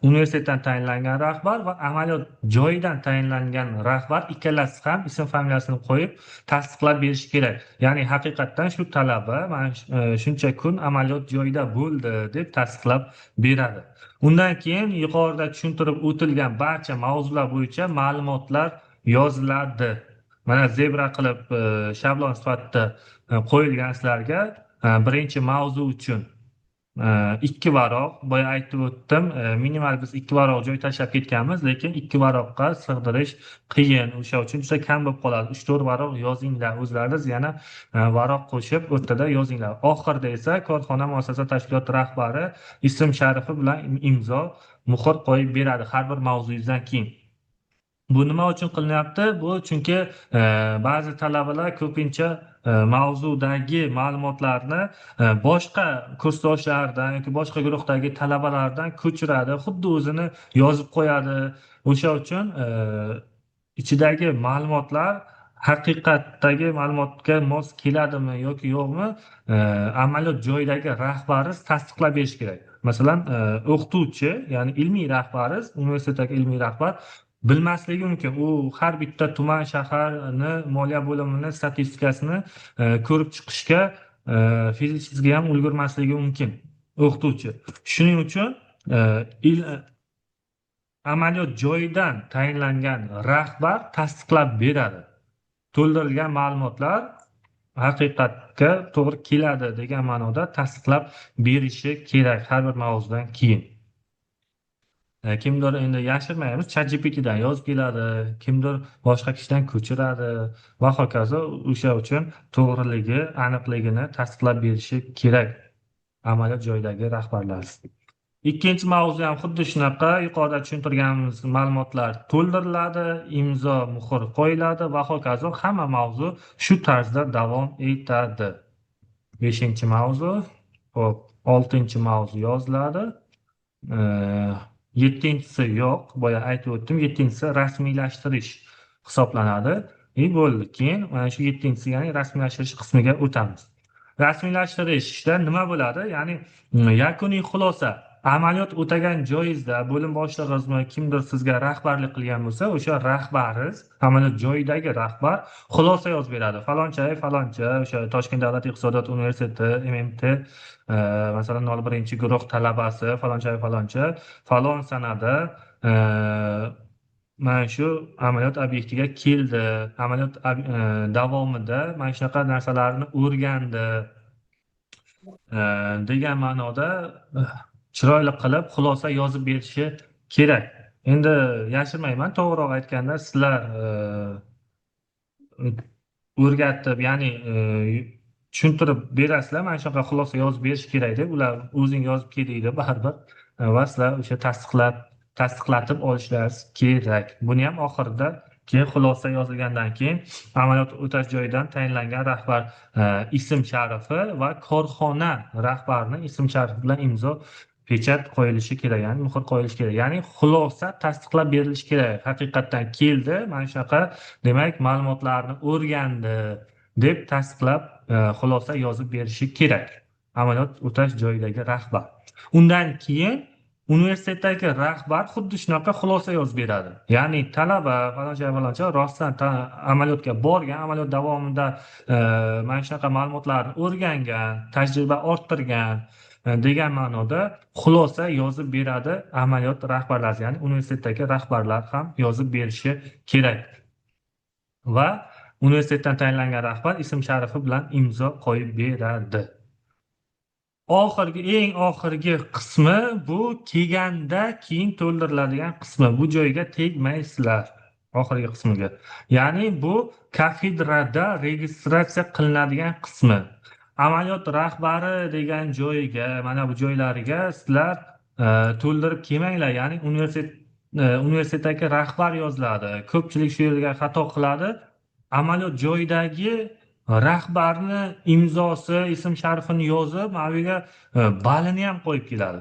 universitetdan tayinlangan rahbar va amaliyot joyidan tayinlangan rahbar ikkalasi ham ism familiyasini qo'yib tasdiqlab berishi kerak. Ya'ni haqiqatdan shu talaba mana shuncha kun amaliyot joyida bo'ldi deb tasdiqlab beradi. Undan keyin yuqorida tushuntirib o'tilgan barcha mavzular bo'yicha ma'lumotlar yoziladi. Mana zebra qilib shablon sifatida qo'yilgan sizlarga birinchi mavzu uchun 2 varoq, boya aytib o'tdim, minimal biz 2 varoq joy tashlab ketganmiz, lekin 2 varoqqa sig'dirish qiyin. O'sha uchun juda kam bo'lib qoladi. 3-4 varoq yozinglar o'zlaringiz, yana varoq qo'shib o'rtada yozinglar. Oxirida esa korxona muassasa tashkilot rahbari ism sharifi bilan imzo, muhr qo'yib beradi har bir mavzuyingizdan keyin. Bu nima uchun qilinyapti? Bu chunki ba'zi talabalar ko'pincha mavzudagi ma'lumotlarni boshqa kursdoshlaridan yoki boshqa guruhdagi talabalardan ko'chiradi, xuddi o'zini yozib qo'yadi. O'sha uchun ichidagi ma'lumotlar haqiqatdagi ma'lumotga mos keladimi yoki yo'qmi, amaliyot joyidagi rahbaringiz tasdiqlab berish kerak. Masalan, o'qituvchi, ya'ni ilmiy rahbaringiz, universitetdagi ilmiy rahbar bilmasligi mumkin. U har bitta tuman, shaharni moliya bo'limini statistikasini ko'rib chiqishga fizikasiga ham ulgurmasligi mumkin o'qituvchi. Shuning uchun amaliyot joyidan tayinlangan rahbar tasdiqlab beradi. To'ldirilgan ma'lumotlar haqiqatga to'g'ri keladi degan ma'noda tasdiqlab berishi kerak har bir mavzudan keyin. Kimdir endi yashirmaymiz, ChatGPTdan yozib keladi, kimdir boshqa kishidan ko'chiradi va hokazo. O'sha uchun to'g'riligi, aniqligini tasdiqlab berishi kerak amaliyot joyidagi rahbarlar. Ikkinchi mavzu ham xuddi shunaqa, yuqorida tushuntirganimiz ma'lumotlar to'ldiriladi, imzo, muhr qo'yiladi va hokazo. Hamma mavzu shu tarzda davom etadi. 5-mavzu, xo'p, 6-mavzu yoziladi. 7-si yo'q, boya aytib o'tdim. 7-si rasmiylashtirish hisoblanadi. Bo'ldi. Keyin mana shu 7-si, ya'ni rasmiylashtirish qismiga o'tamiz. Rasmiylashtirishda nima bo'ladi? Ya'ni yakuniy xulosa. Amaliyot o'tagan joyingizda bo'lim boshlig'ingizmi, kimdir sizga rahbarlik qilgan bo'lsa, o'sha rahbaringiz, amaliyot joyidagi rahbar xulosa yozib beradi. Faloncha, o'sha Toshkent davlat iqtisodiyot universiteti, MMT masalan 01-guruh talabasi faloncha falon sanada mana shu amaliyot obyektiga keldi. Amaliyot davomida mana shunaqa narsalarni o'rgandi degan ma'noda chiroyli qilib xulosa yozib berishi kerak. Endi yashirmayman, to'g'riroq aytganda sizlar o'rgatib, ya'ni tushuntirib berasizlar, mana shunaqa xulosa yozib berish kerak deb, ular o'zing yozib kel deydi baribir va sizlar o'sha tasdiqlatib olishlaringiz kerak. Buni ham oxirida keyin xulosa yozilgandan keyin amaliyot o'tash joyidan tayinlangan rahbar ism sharifi va korxona rahbarining ism sharifi bilan imzo pechat qo'yilishi kerak, ya'ni muhr qo'yilishi kerak, ya'ni xulosa tasdiqlab berilishi kerak. Haqiqatdan keldi, mana shunaqa, demak ma'lumotlarni o'rgandi deb tasdiqlab xulosa yozib berishi kerak amaliyot o'tash joyidagi rahbar. Undan keyin universitetdagi rahbar xuddi shunaqa xulosa yozib beradi. Ya'ni talaba faloncha rostdan amaliyotga borgan, amaliyot davomida mana shunaqa ma'lumotlarni o'rgangan, tajriba orttirgan degan ma'noda xulosa yozib beradi amaliyot rahbarlari, ya'ni universitetdagi rahbarlar ham yozib berishi kerak. Va universitetdan tayinlangan rahbar ism sharifi bilan imzo qo'yib beradi. Eng oxirgi qismi bu kelganda keyin to'ldiriladigan qismi. Bu joyga tegmaysizlar oxirgi qismiga. Ya'ni bu kafedrada registratsiya qilinadigan qismi. Amaliyot rahbari degan joyga, mana bu joylariga sizlar to'ldirib kelmanglar. Ya'ni universitetdagi rahbar yoziladi. Ko'pchilik shu yerga xato qiladi. Amaliyot joyidagi rahbarni imzosi, ism sharifini yozib, mana bu yerga balini ham qo'yib keladi.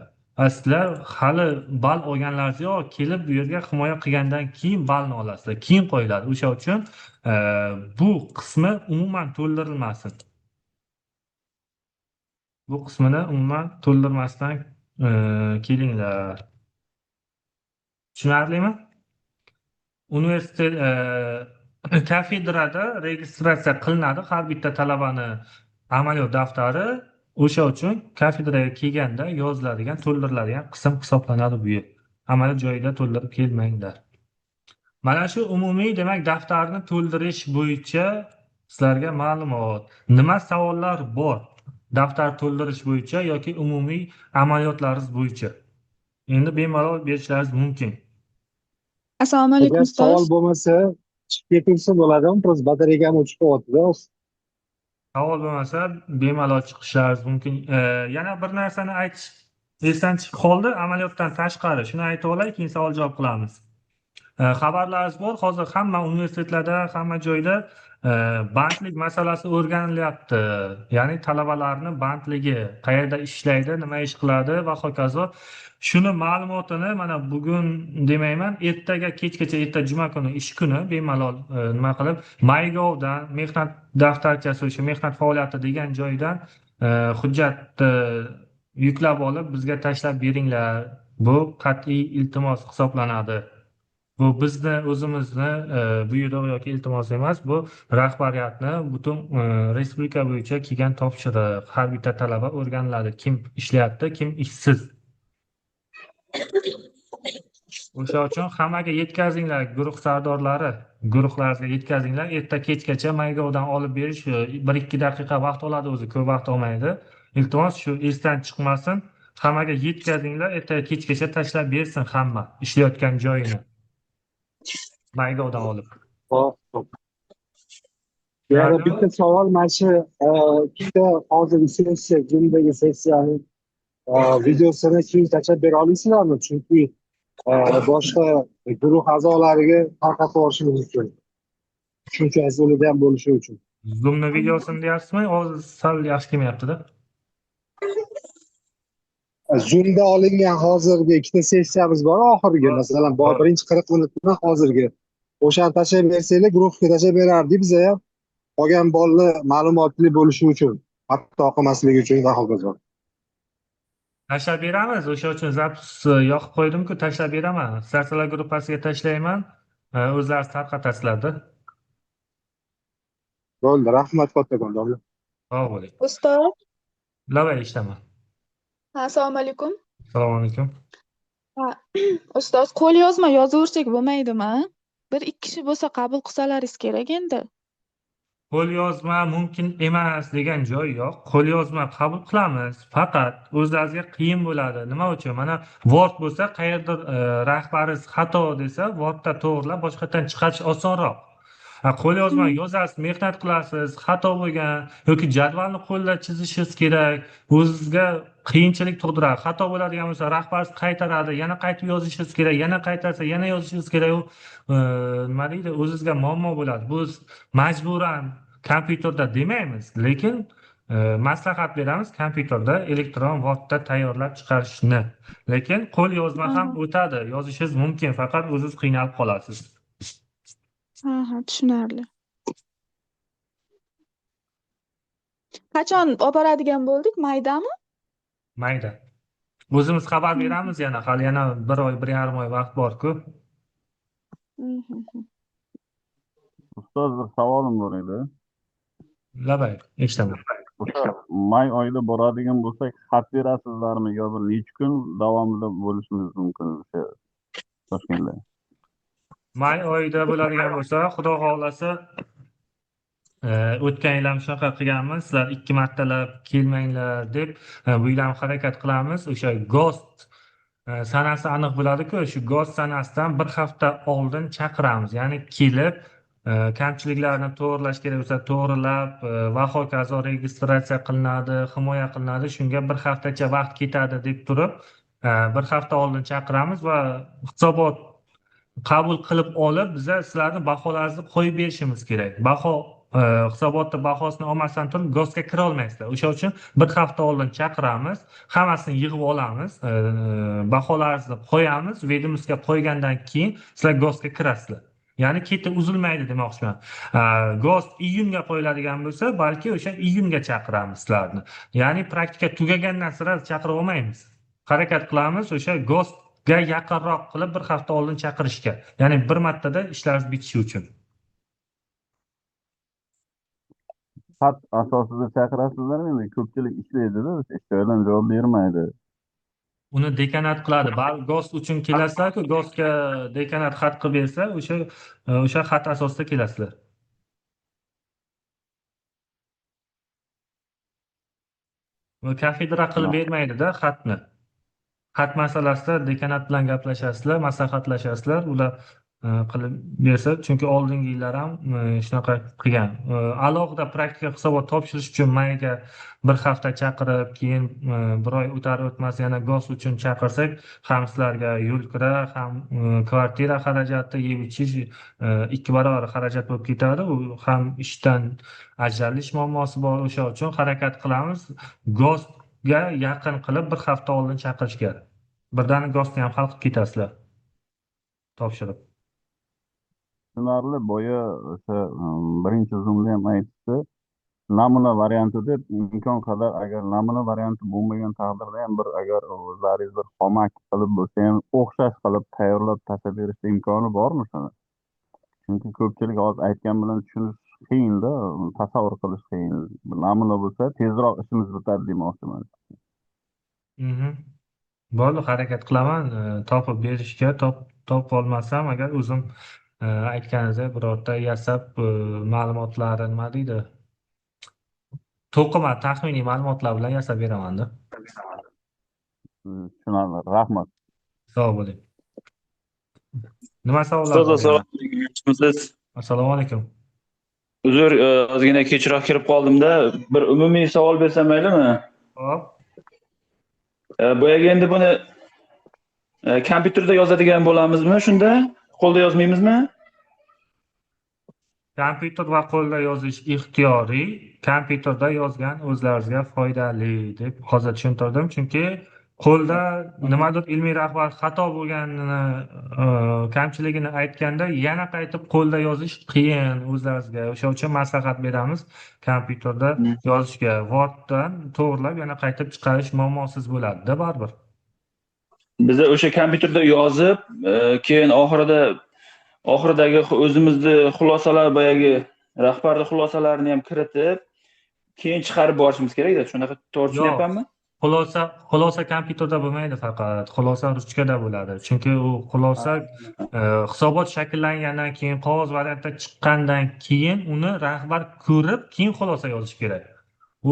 Sizlar hali bal olganlaringiz yo'q, kelib bu yerga himoya qilgandan keyin balni olasizlar, keyin qo'yiladi. O'sha uchun bu qismi umuman to'ldirilmasin. Bu qismini umuman to'ldirmasdan kelinglar. Tushunarlimi? Universitet kafedrada registratsiya qilinadi har bitta talabani amaliyot daftari. O'sha uchun kafedraga kelganda yoziladigan, to'ldiriladigan qism hisoblanadi bu yer. Amaliyot joyida to'ldirib kelmanglar. Mana shu umumiy, demak, daftarni to'ldirish bo'yicha sizlarga ma'lumot. Nima savollar bor? Daftar to'ldirish bo'yicha yoki umumiy amaliyotlaringiz bo'yicha. Endi bemalol berishlaringiz mumkin. Assalomu alaykum Agar savol ustoz. bo'lmasa chiqib ketilsa bo'ladimi? Просто batareyam o'chib qo'yapti-da. Savol bo'lmasa bemalol chiqishlaringiz mumkin. Yana bir narsani aytish esdan chiqib qoldi, amaliyotdan tashqari. Shuni aytib olay, keyin savol javob qilamiz. Xabarlaringiz bor, hozir hamma universitetlarda, hamma joyda bandlik masalasi o'rganilyapti. Ya'ni talabalarni bandligi, qayerda ishlaydi, nima ish qiladi va hokazo. Shuni ma'lumotini mana bugun demayman, ertaga kechgacha, erta juma kuni ish kuni bemalol nima qilib, MyGovdan mehnat daftarchasi, o'sha mehnat faoliyati degan joydan hujjatni yuklab olib bizga tashlab beringlar. Bu qat'iy iltimos hisoblanadi. Bu bizni o'zimizni buyruq yoki iltimos emas, bu rahbariyatni butun respublika bo'yicha kelgan topshiriq. Har bitta talaba o'rganiladi, kim ishlayapti, kim ishsiz. O'sha uchun hammaga yetkazinglar, guruh sardorlari, guruhlaringizga yetkazinglar. Erta kechgacha MyGovdan olib berish 1-2 daqiqa vaqt oladi, o'zi ko'p vaqt olmaydi. Iltimos shu esdan chiqmasin, hammaga yetkazinglar, erta kechgacha tashlab bersin hamma ishlayotgan joyini. MyGovdan olib. Hop. Yana bitta savol, mana shu ikkita hozirgi sessiya, Zoom'dagi sessiyaning videosini keyin tashlab bera olasizlarmi? Chunki boshqa guruh a'zolariga tarqatib yuborishi mumkin. Tushunchasi yo'lida ham bo'lishi uchun. Zoom'ni videosini deyapsizmi? Hozir sal yaxshi kelmayapti-da. Zoom'da olingan hozirgi ikkita sessiyamiz bor, oxirgi, masalan, birinchi 40 minutdan hozirgi. O'shani tashlab bersanglar, guruhga tashlab berardik biz ham. Qolgan bolalar ma'lumotli bo'lishi uchun, xato qilmasligi uchun va hokazo. Tashlab beramiz. O'sha uchun zapis yoqib qo'ydim-ku, tashlab beraman. Sarsalar gruppasiga tashlayman. O'zlari tarqatasizlar-da. Bo'ldi, rahmat kattakon domla. Sog' bo'ling. Ustoz, Lavay eshitaman. assalomu alaykum. Assalomu alaykum. Ustoz, qo'l yozma yozaversak bo'lmaydimi? 1-2 kishi bo'lsa qabul qilsalaringiz kerak endi. Qo'lyozma mumkin emas degan joy yo'q. Qo'lyozma qabul qilamiz, faqat o'zlaringizga qiyin bo'ladi. Nima uchun? Mana Word bo'lsa, qayerdir rahbaringiz xato desa, Wordda to'g'rilab boshqatdan chiqarish osonroq. Qo'lyozma yozasiz, mehnat qilasiz, xato bo'lgan yoki jadvalni qo'lda chizishingiz kerak, o'zingizga qiyinchilik tug'diradi. Xato bo'ladigan bo'lsa, rahbar qaytaradi, yana qaytib yozishingiz kerak, yana qaytarsa, yana yozishingiz kerak. U nima deydi, o'zingizga muammo bo'ladi. Biz majburan kompyuterda demaymiz, lekin maslahat beramiz kompyuterda elektron vodda tayyorlab chiqarishni. Lekin qo'l yozma ham o'tadi, yozishingiz mumkin, faqat o'zingiz qiynalib qolasiz. Ha, tushunarli. Qachon olib boradigan bo'ldik? Maydami? Mayda. O'zimiz xabar beramiz yana, hali yana 1 oy, 1,5 oy vaqt bor-ku. Ustoz, bir savolim bor edi. Labay, eshitaman. O'sha may oyida boradigan bo'lsak, xat berasizlarmi yo bir necha kun davomida bo'lishimiz mumkin o'sha Toshkentda? May oyida bo'ladigan bo'lsa, Xudo xohlasa, o'tgan yil ham shunaqa qilganmiz. Sizlar 2 martalab kelmanglar deb bu yil ham harakat qilamiz. O'sha GOST sanasi aniq bo'ladi-ku, shu GOST sanasidan 1 hafta oldin chaqiramiz. Ya'ni kelib kamchiliklarni to'g'rilash kerak bo'lsa to'g'rilab va hokazo registratsiya qilinadi, himoya qilinadi. Shunga 1 haftacha vaqt ketadi deb turib, 1 hafta oldin chaqiramiz va hisobot qabul qilib olib, biza sizlarni baholaringizni qo'yib berishimiz kerak. Hisobotda bahosini olmasdan turib GOSTga kira olmaysizlar. O'sha uchun 1 hafta oldin chaqiramiz, hammasini yig'ib olamiz, baholaringizni qo'yamiz, vedomostiga qo'ygandan keyin sizlar GOSTga kirasizlar. Ya'ni keti uzilmaydi demoqchiman. GOST iyunga qo'yiladigan bo'lsa, balki o'sha iyunga chaqiramiz sizlarni. Ya'ni praktika tugagandan sira chaqira olmaymiz. Harakat qilamiz o'sha GOSTga yaqinroq qilib 1 hafta oldin chaqirishga. Ya'ni bir martada ishlaringiz bitishi uchun. Xat asosida chaqirasizlarmi? Endi ko'pchilik ishlaydi-da, o'sha joydan javob bermaydi. Uni dekanat qiladi. GOST uchun kelasizlar-ku, GOSTga dekanat xat qilib bersa, o'sha xat asosida kelasizlar. Va kafedra qilib bermaydi-da xatni. Xat masalasida dekanat bilan gaplashasizlar, maslahatlashasizlar, ular qilib bersa, chunki oldingi yillar ham shunaqa qilgan. Alohida praktika hisobot topshirish uchun mayga 1 hafta chaqirib, keyin 1 oy o'tar o'tmas yana GOST uchun chaqirsak, ham sizlarga yo'l kira, ham kvartira xarajati, yeb ichish 2 barobar xarajat bo'lib ketadi. U ham ishdan ajralish muammosi bor. O'sha uchun harakat qilamiz. GOSTga yaqin qilib 1 hafta oldin chaqirishga. Birdaniga GOSTni ham hal qilib ketasizlar. Topshirib. Tushunarli, boya o'sha birinchi zoomda ham aytdi. Namuna varianti deb, imkon qadar agar namuna varianti bo'lmagan taqdirda ham bir agar o'zlaringiz bir xomak qilib bo'lsa ham o'xshash qilib tayyorlab tashlab berishga imkoni bormi shuni? Chunki ko'pchilik hozir aytgan bilan tushunish qiyin-da, tasavvur qilish qiyin. Namuna bo'lsa tezroq ishimiz bitadi demoqchiman. Bo'ldi, harakat qilaman topib berishga, topib olmasam agar o'zim aytganingizdek birorta yasab ma'lumotlari nima deydi? To'qima taxminiy ma'lumotlar bilan yasab beraman-da. Tushunarli, rahmat. Sog' bo'ling. Nima savollar bor? Assalomu alaykum. Uzr, ozgina kechroq kirib qoldimda, bir umumiy savol bersam maylimi? Hop. Boyaga endi buni kompyuterda yozadigan bo'lamizmi shunda? Qo'lda yozmaymizmi? Kompyuter va qo'lda yozish ixtiyoriy. Kompyuterda yozgan o'zlaringizga foydali deb hozir tushuntirdim, chunki qo'lda nimadir ilmiy rahbar xato bo'lganini, kamchiligini aytganda yana qaytib qo'lda yozish qiyin o'zlaringizga. O'sha uchun maslahat beramiz kompyuterda yozishga. Worddan to'g'rilab yana qaytib chiqarish muammosiz bo'ladi-da baribir. Biza o'sha kompyuterda yozib, keyin oxiridagi o'zimizni xulosalar, boyagi rahbarning xulosalarini ham kiritib, keyin chiqarib borishimiz kerak-da. Shunaqa to'g'ri tushunyapmanmi? Xulosa kompyuterda bo'lmaydi faqat. Xulosa ruchkada bo'ladi. Chunki u xulosa hisobot shakllangandan keyin, qog'oz variantda chiqqandan keyin uni rahbar ko'rib, keyin xulosa yozish kerak.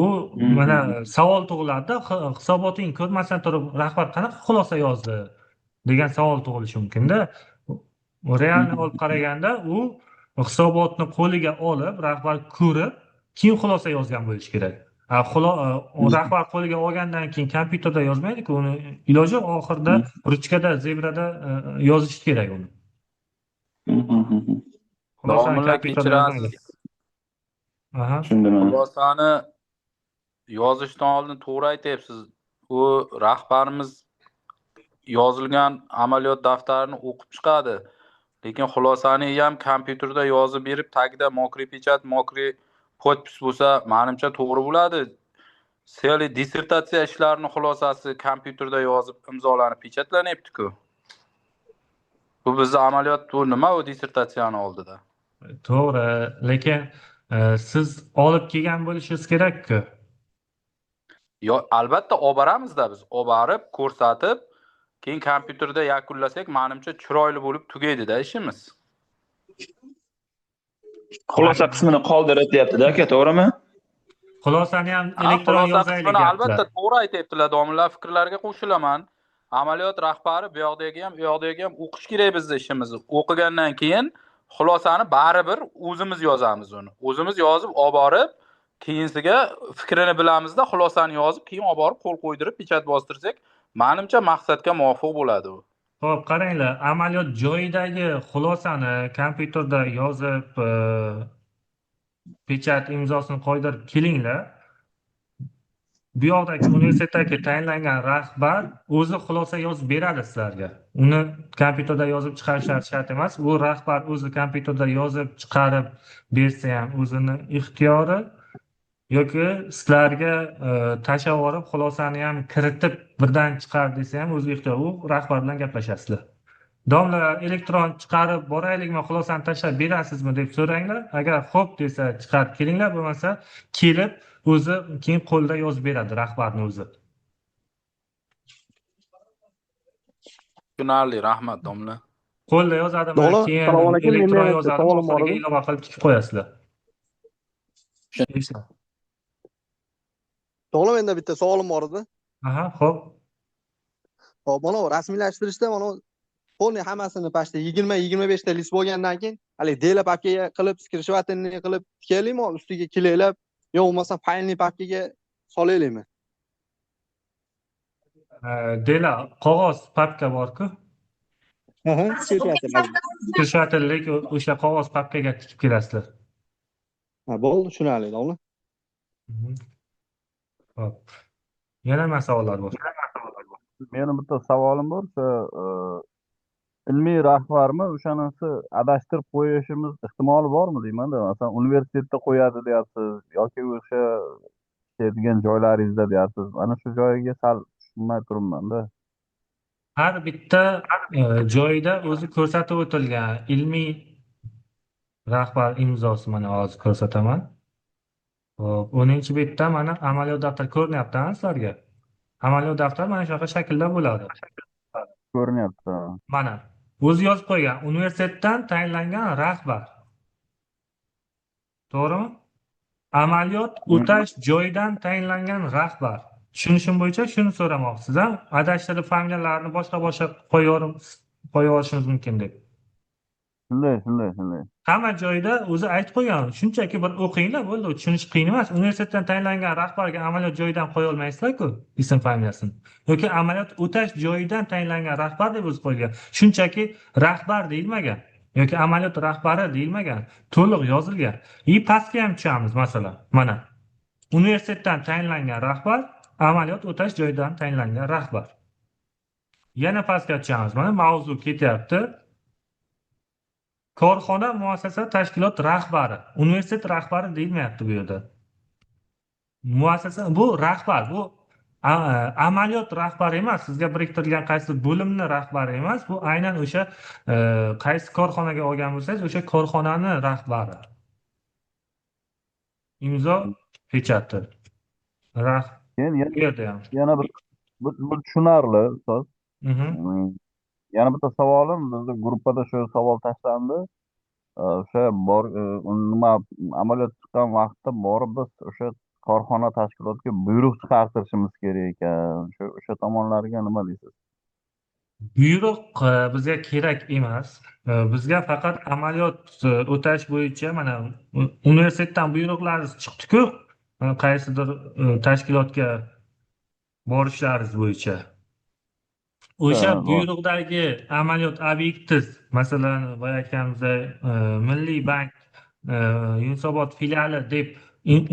U mana savol tug'iladi-da, hisoboting ko'rmasdan turib rahbar qanaqa xulosa yozdi degan savol tug'ilishi mumkin-da. Realni olib qaraganda u hisobotni qo'liga olib, rahbar ko'rib, keyin xulosa yozgan bo'lishi kerak. Rahbar qo'liga olgandan keyin kompyuterda yozmaydi-ku, uni iloji yo'q, oxirida ruchkada, zebrada yozish kerak uni. Xulosani Domla kompyuterda yozmaydi. kechirasiz. Aha. Tushundim. Xulosani yozishdan oldin to'g'ri aytyapsiz. U rahbarimiz yozilgan amaliyot daftarini o'qib chiqadi. Lekin xulosani ham kompyuterda yozib berib, tagida mokriy pechat, mokriy podpis bo'lsa, menimcha to'g'ri bo'ladi. Seli dissertatsiya ishlarining xulosasi kompyuterda yozib imzolanib pechatlanyapti-ku. Bu bizning amaliyot bu nima u dissertatsiyani oldida? To'g'ri, lekin siz olib kelgan bo'lishingiz kerak-ku. Yo, albatta olib boramiz-da biz. Olib borib, ko'rsatib, keyin kompyuterda yakunlasak, menimcha chiroyli bo'lib tugaydi-da ishimiz. Xulosa qismini qoldirib deyapti-da aka, to'g'rimi? Xulosani ham elektron Xulosa yozaylik qismini deyaptilar. albatta to'g'ri aytyaptilar, domlalar fikrlariga qo'shilaman. Amaliyot rahbari bu yoqdagi ham o'qish kerak bizning ishimizni. O'qigandan keyin xulosani baribir o'zimiz yozamiz uni. O'zimiz yozib olib borib, keyinsiga fikrini bilamizda, xulosani yozib, keyin olib borib qo'l qo'ydirib pechat bostirsak, menimcha maqsadga muvofiq bo'ladi u. Xo'p, qaranglar, amaliyot joyidagi xulosani kompyuterda yozib, pechat imzosini qo'ydirib kelinglar. Bu yoqdagi universitetdagi tayinlangan rahbar o'zi xulosa yozib beradi sizlarga. Uni kompyuterda yozib chiqarishlari shart emas. Bu rahbar o'zi kompyuterda yozib chiqarib bersa ham o'zini ixtiyori yoki sizlarga tashlab yuborib xulosani ham kiritib birdan chiqar desa ham o'zi ixtiyor. U rahbar bilan gaplashasizlar. Domlalar, elektron chiqarib boraylikmi, xulosani tashlab berasizmi deb so'ranglar. Agar xo'p desa chiqarib kelinglar, bo'lmasa kelib o'zi keyin qo'lda yozib beradi rahbarning o'zi. Tushunarli, rahmat domla. Qo'lda yozadimi, Domla, keyin assalomu alaykum. elektron Menda yozadimi, savolim bor oxiriga edi. ilova qilib tikib qo'yasizlar. Domla, menda bitta savolim bor edi. Aha, xo'p. Hop, mana rasmiylashtirishda mana polni hammasini pastda 20-25 ta list bo'lgandan keyin, hali dela papkaga qilib, skrishvatini qilib tikalaymi, ustiga kilaylab, yo bo'lmasa faylli papkaga solaylikmi? Dela qog'oz papka bor-ku. Aha, Skrishatellik o'sha qog'oz papkaga tikib kelasizlar. Ha, bo'ldi, tushunarli, domla. Xo'p. Yana nima savollar bor? Meni bitta savolim bor, o'sha ilmiy rahbarmi o'shanisi adashtirib qo'yishimiz ehtimoli bormi deyman-da. Masalan, universitetda qo'yadi deyapsiz yoki o'sha ishlaydigan joylaringizda deyapsiz. Mana shu joyiga sal tushunmay turibman-da. Har bitta joyda o'zi ko'rsatib o'tilgan ilmiy rahbar imzosi mana hozir ko'rsataman. Xo'p, 10-betda mana amaliyot daftari ko'rinyaptimi sizlarga? Amaliyot daftari mana shunaqa shaklda bo'ladi. Ko'rinyapti. Mana o'zi yozib qo'ygan universitetdan tayinlangan rahbar. To'g'rimi? Amaliyot o'tash joyidan tayinlangan rahbar. Tushunishim bo'yicha shuni so'ramoqsiz, ha? Adashtirib familiyalarni boshqa qo'yishingiz mumkin deb. Shunday. Hamma joyda o'zi aytib qo'ygan. Shunchaki bir o'qinglar, bo'ldi, tushunish qiyin emas. Universitetdan tayinlangan rahbarga amaliyot joyidan qo'ya olmaysizlar-ku, ism familiyasini. Yoki amaliyot o'tash joyidan tayinlangan rahbar deb o'zi qo'ygan. Shunchaki rahbar deyilmagan yoki amaliyot rahbari deyilmagan, to'liq yozilgan. Pastga ham tushamiz, masalan. Mana universitetdan tayinlangan rahbar, amaliyot o'tash joyidan tayinlangan rahbar. Yana pastga tushamiz. Mana mavzu ketyapti. Korxona, muassasa, tashkilot rahbari, universitet rahbari deyilmayapti bu yerda. Muassasa bu rahbar, bu amaliyot rahbari emas, sizga biriktirilgan qaysi bo'limni rahbari emas, bu aynan o'sha qaysi korxonaga olgan bo'lsangiz, o'sha korxonani rahbari. Imzo pechati. Yana bir tushunarli ustoz. Yana bitta savolim, bizning gruppada shu savol tashlandi. O'sha nima amaliyot chiqqan vaqtda borib biz o'sha korxona tashkilotga buyruq chiqartirishimiz kerak ekan. O'sha tomonlarga nima deysiz? Buyruq bizga kerak emas. Bizga faqat amaliyot o'tash bo'yicha mana universitetdan buyruqlaringiz chiqdi-ku, qaysidir tashkilotga borishlaringiz bo'yicha. O'sha bor. buyruqdagi amaliyot obyekti, masalan, boya aytganimizdek, Milliy bank Yunusobod filiali deb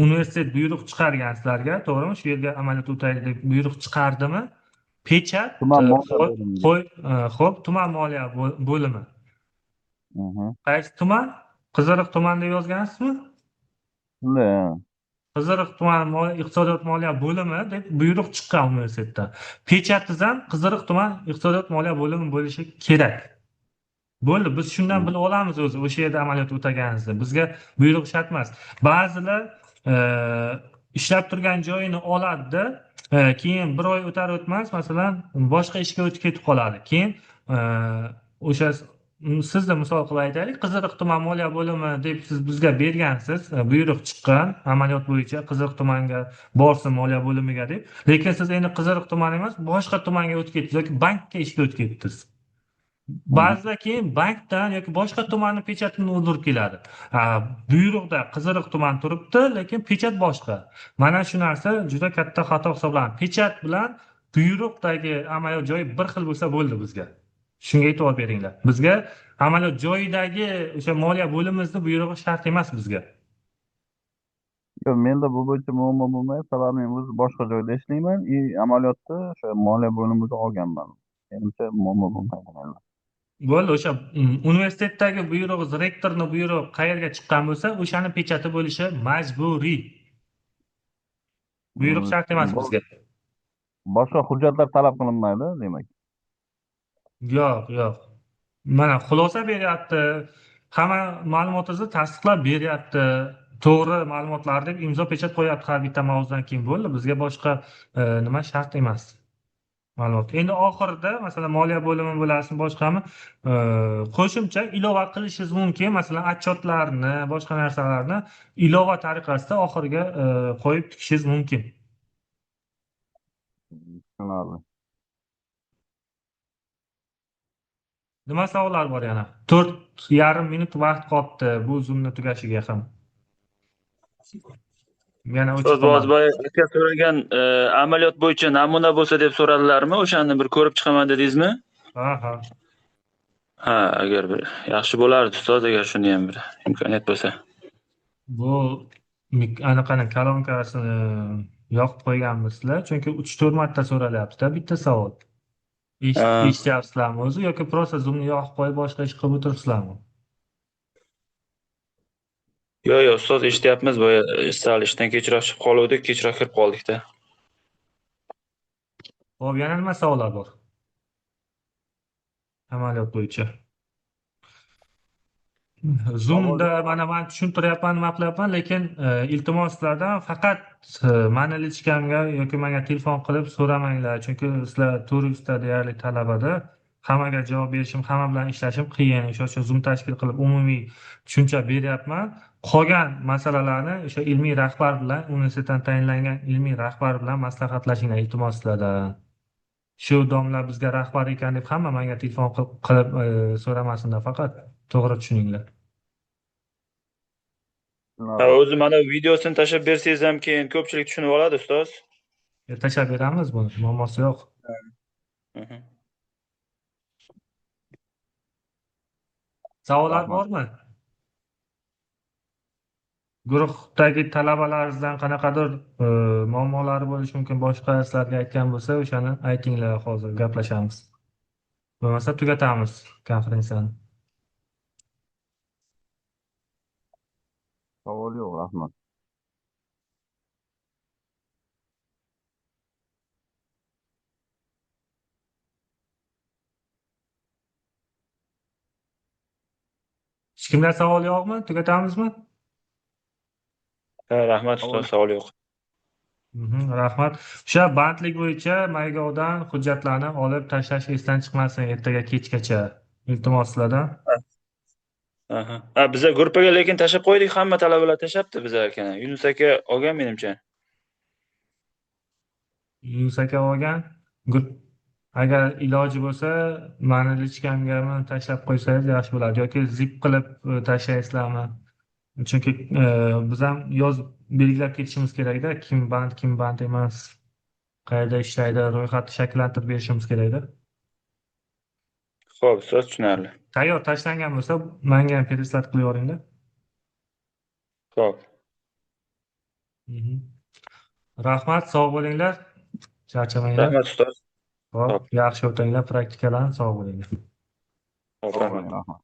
universitet buyruq chiqargan sizlarga, to'g'rimi? Shu yerga amaliyot o'taylik deb buyruq chiqardimi? Pechat, Tuman moliya bo'limi. xo'p, tuman moliya bo'limi. Mhm. Qaysi tuman? Qiziriq tuman deb yozgansizmi? Shunday. Qiziriq tuman iqtisodiyot moliya bo'limi deb buyruq chiqqan universitetdan. Pechatingiz ham Qiziriq tuman iqtisodiyot moliya bo'limi bo'lishi kerak. Bo'ldi, biz shundan bilib olamiz o'zi o'sha yerda amaliyot o'taganingizni. Bizga buyruq shart emas. Ba'zilar ishlab turgan joyini oladi-da, keyin bir oy o'tar o'tmas, masalan, boshqa ishga o'tib ketib qoladi. Keyin o'sha sizni misol qilib aytaylik, Qiziriq tuman moliya bo'limi deb siz bizga bergansiz, buyruq chiqqan amaliyot bo'yicha Qiziriq tumanga borsin moliya bo'limiga deb. Lekin siz endi Qiziriq tumani emas, boshqa tumanga o'tib ketdingiz yoki bankka ishga o'tib ketdingiz. Ba'zida keyin bankdan yoki boshqa tumanni pechatini o'ldirib keladi. Buyruqda Qiziriq tuman turibdi, lekin pechat boshqa. Mana shu narsa juda katta xato hisoblanadi. Pechat bilan buyruqdagi amaliyot joyi bir xil bo'lsa bo'ldi bizga. Shunga e'tibor beringlar. Bizga amaliyot joyidagi o'sha moliya bo'limimizni buyrug'i shart emas bizga. Yo'q, menda bu bo'yicha muammo bo'lmaydi. Sababi men o'zi boshqa joyda ishlayman. Amaliyotda o'sha moliya bo'limida olganman. Menimcha muammo bo'lmaydi menda. Bo'ldi, o'sha universitetdagi buyrug'ingiz, rektorning buyrug'i qayerga chiqqan bo'lsa, o'shani pechati bo'lishi majburiy. Buyruq shart emas bizga. Boshqa hujjatlar talab qilinmaydi, demak. Yo'q. Mana xulosa beryapti. Hamma ma'lumotingizni tasdiqlab beryapti. To'g'ri ma'lumotlar deb imzo pechat qo'yapti har bitta mavzudan keyin. Bo'ldi, bizga boshqa nima shart emas. Ma'lumot. Endi oxirida masalan moliya bo'limi bo'lasin, boshqami qo'shimcha ilova qilishingiz mumkin. Masalan, отчетlarni, boshqa narsalarni ilova tariqasida oxiriga qo'yib tikishingiz mumkin. Tushunarli. Nima savollar bor yana? 4,5 minut vaqt qolibdi bu Zoomni tugashiga ham. Yana Ustoz Bozboy aka so'ragan amaliyot bo'yicha namuna bo'lsa deb so'radilarmi? O'shani bir ko'rib chiqaman dedingizmi? Ha. Ha, agar bir yaxshi bo'lardi ustoz, agar shuni ham bir imkoniyat bo'lsa. Bu anaqani kolonkasini yoqib qo'yganmisizlar, chunki 3-4 marta so'ralyapti-da bitta savol. Eshityapsizlarmi o'zi yoki prosta Zoomni yoqib qo'yib boshqa ish qilib o'tiribsizlarmi? Yo'q, ustoz, eshityapmiz. Boya sal ishdan kechroq chiqib qoluvdik, kechroq kirib qoldik-da. Hop, yana nima savollar bor? Amaliyot bo'yicha. Zoomda mana men tushuntiryapman, nima qilyapman, lekin iltimos sizlardan faqat mani lichkamga yoki menga telefon qilib so'ramanglar, chunki sizlar turistda deyarli talabada hammaga javob berishim, hamma bilan ishlashim qiyin. O'sha uchun Zoom tashkil qilib umumiy tushuncha beryapman. Qolgan masalalarni o'sha ilmiy rahbar bilan, universitetdan tayinlangan ilmiy rahbar bilan maslahatlashinglar iltimos sizlardan. Shu domla bizga rahbar ekan deb hamma menga telefon qilib so'ramasinlar, faqat to'g'ri tushuninglar. O'zi mana videosini tashlab bersangiz ham keyin ko'pchilik tushunib oladi, ustoz. Tashlab beramiz buni, muammosi yo'q. Savollar bormi? Guruhdagi talabalaringizdan qanaqadir muammolari bo'lishi mumkin, boshqa sizlarga aytgan bo'lsa, o'shani aytinglar, hozir gaplashamiz. Bo'lmasa tugatamiz konferensiyani. Savol yo'q, rahmat. Hech kimda savol yo'qmi? Tugatamizmi? Rahmat ustoz, savol yo'q. Rahmat. O'sha bandlik bo'yicha Maygovdan hujjatlarni olib tashlash esdan chiqmasin ertaga kechgacha. Iltimos sizlardan. Biza gruppaga lekin tashlab qo'ydik, hamma talabalar tashlabdi biza akani. Yunus aka olgan menimcha. Yunus aka olgan. Agar iloji bo'lsa mani lichkamgami tashlab qo'ysangiz yaxshi bo'ladi yoki zip qilib tashlaysizlarmi? Chunki biz ham yozib belgilab ketishimiz kerakda, kim band emas, qayerda ishlaydi, ro'yxatni shakllantirib berishimiz kerakda. Xo'p, ustoz, tushunarli. Tayyor tashlangan bo'lsa, menga ham переслать qilib yuboringda. Xo'p. Rahmat, sog' bo'linglar. Charchamanglar. Rahmat, ustoz. Xo'p, yaxshi o'tanglar, praktikalarni sog' bo'linglar. Xo'p, rahmat. Rahmat.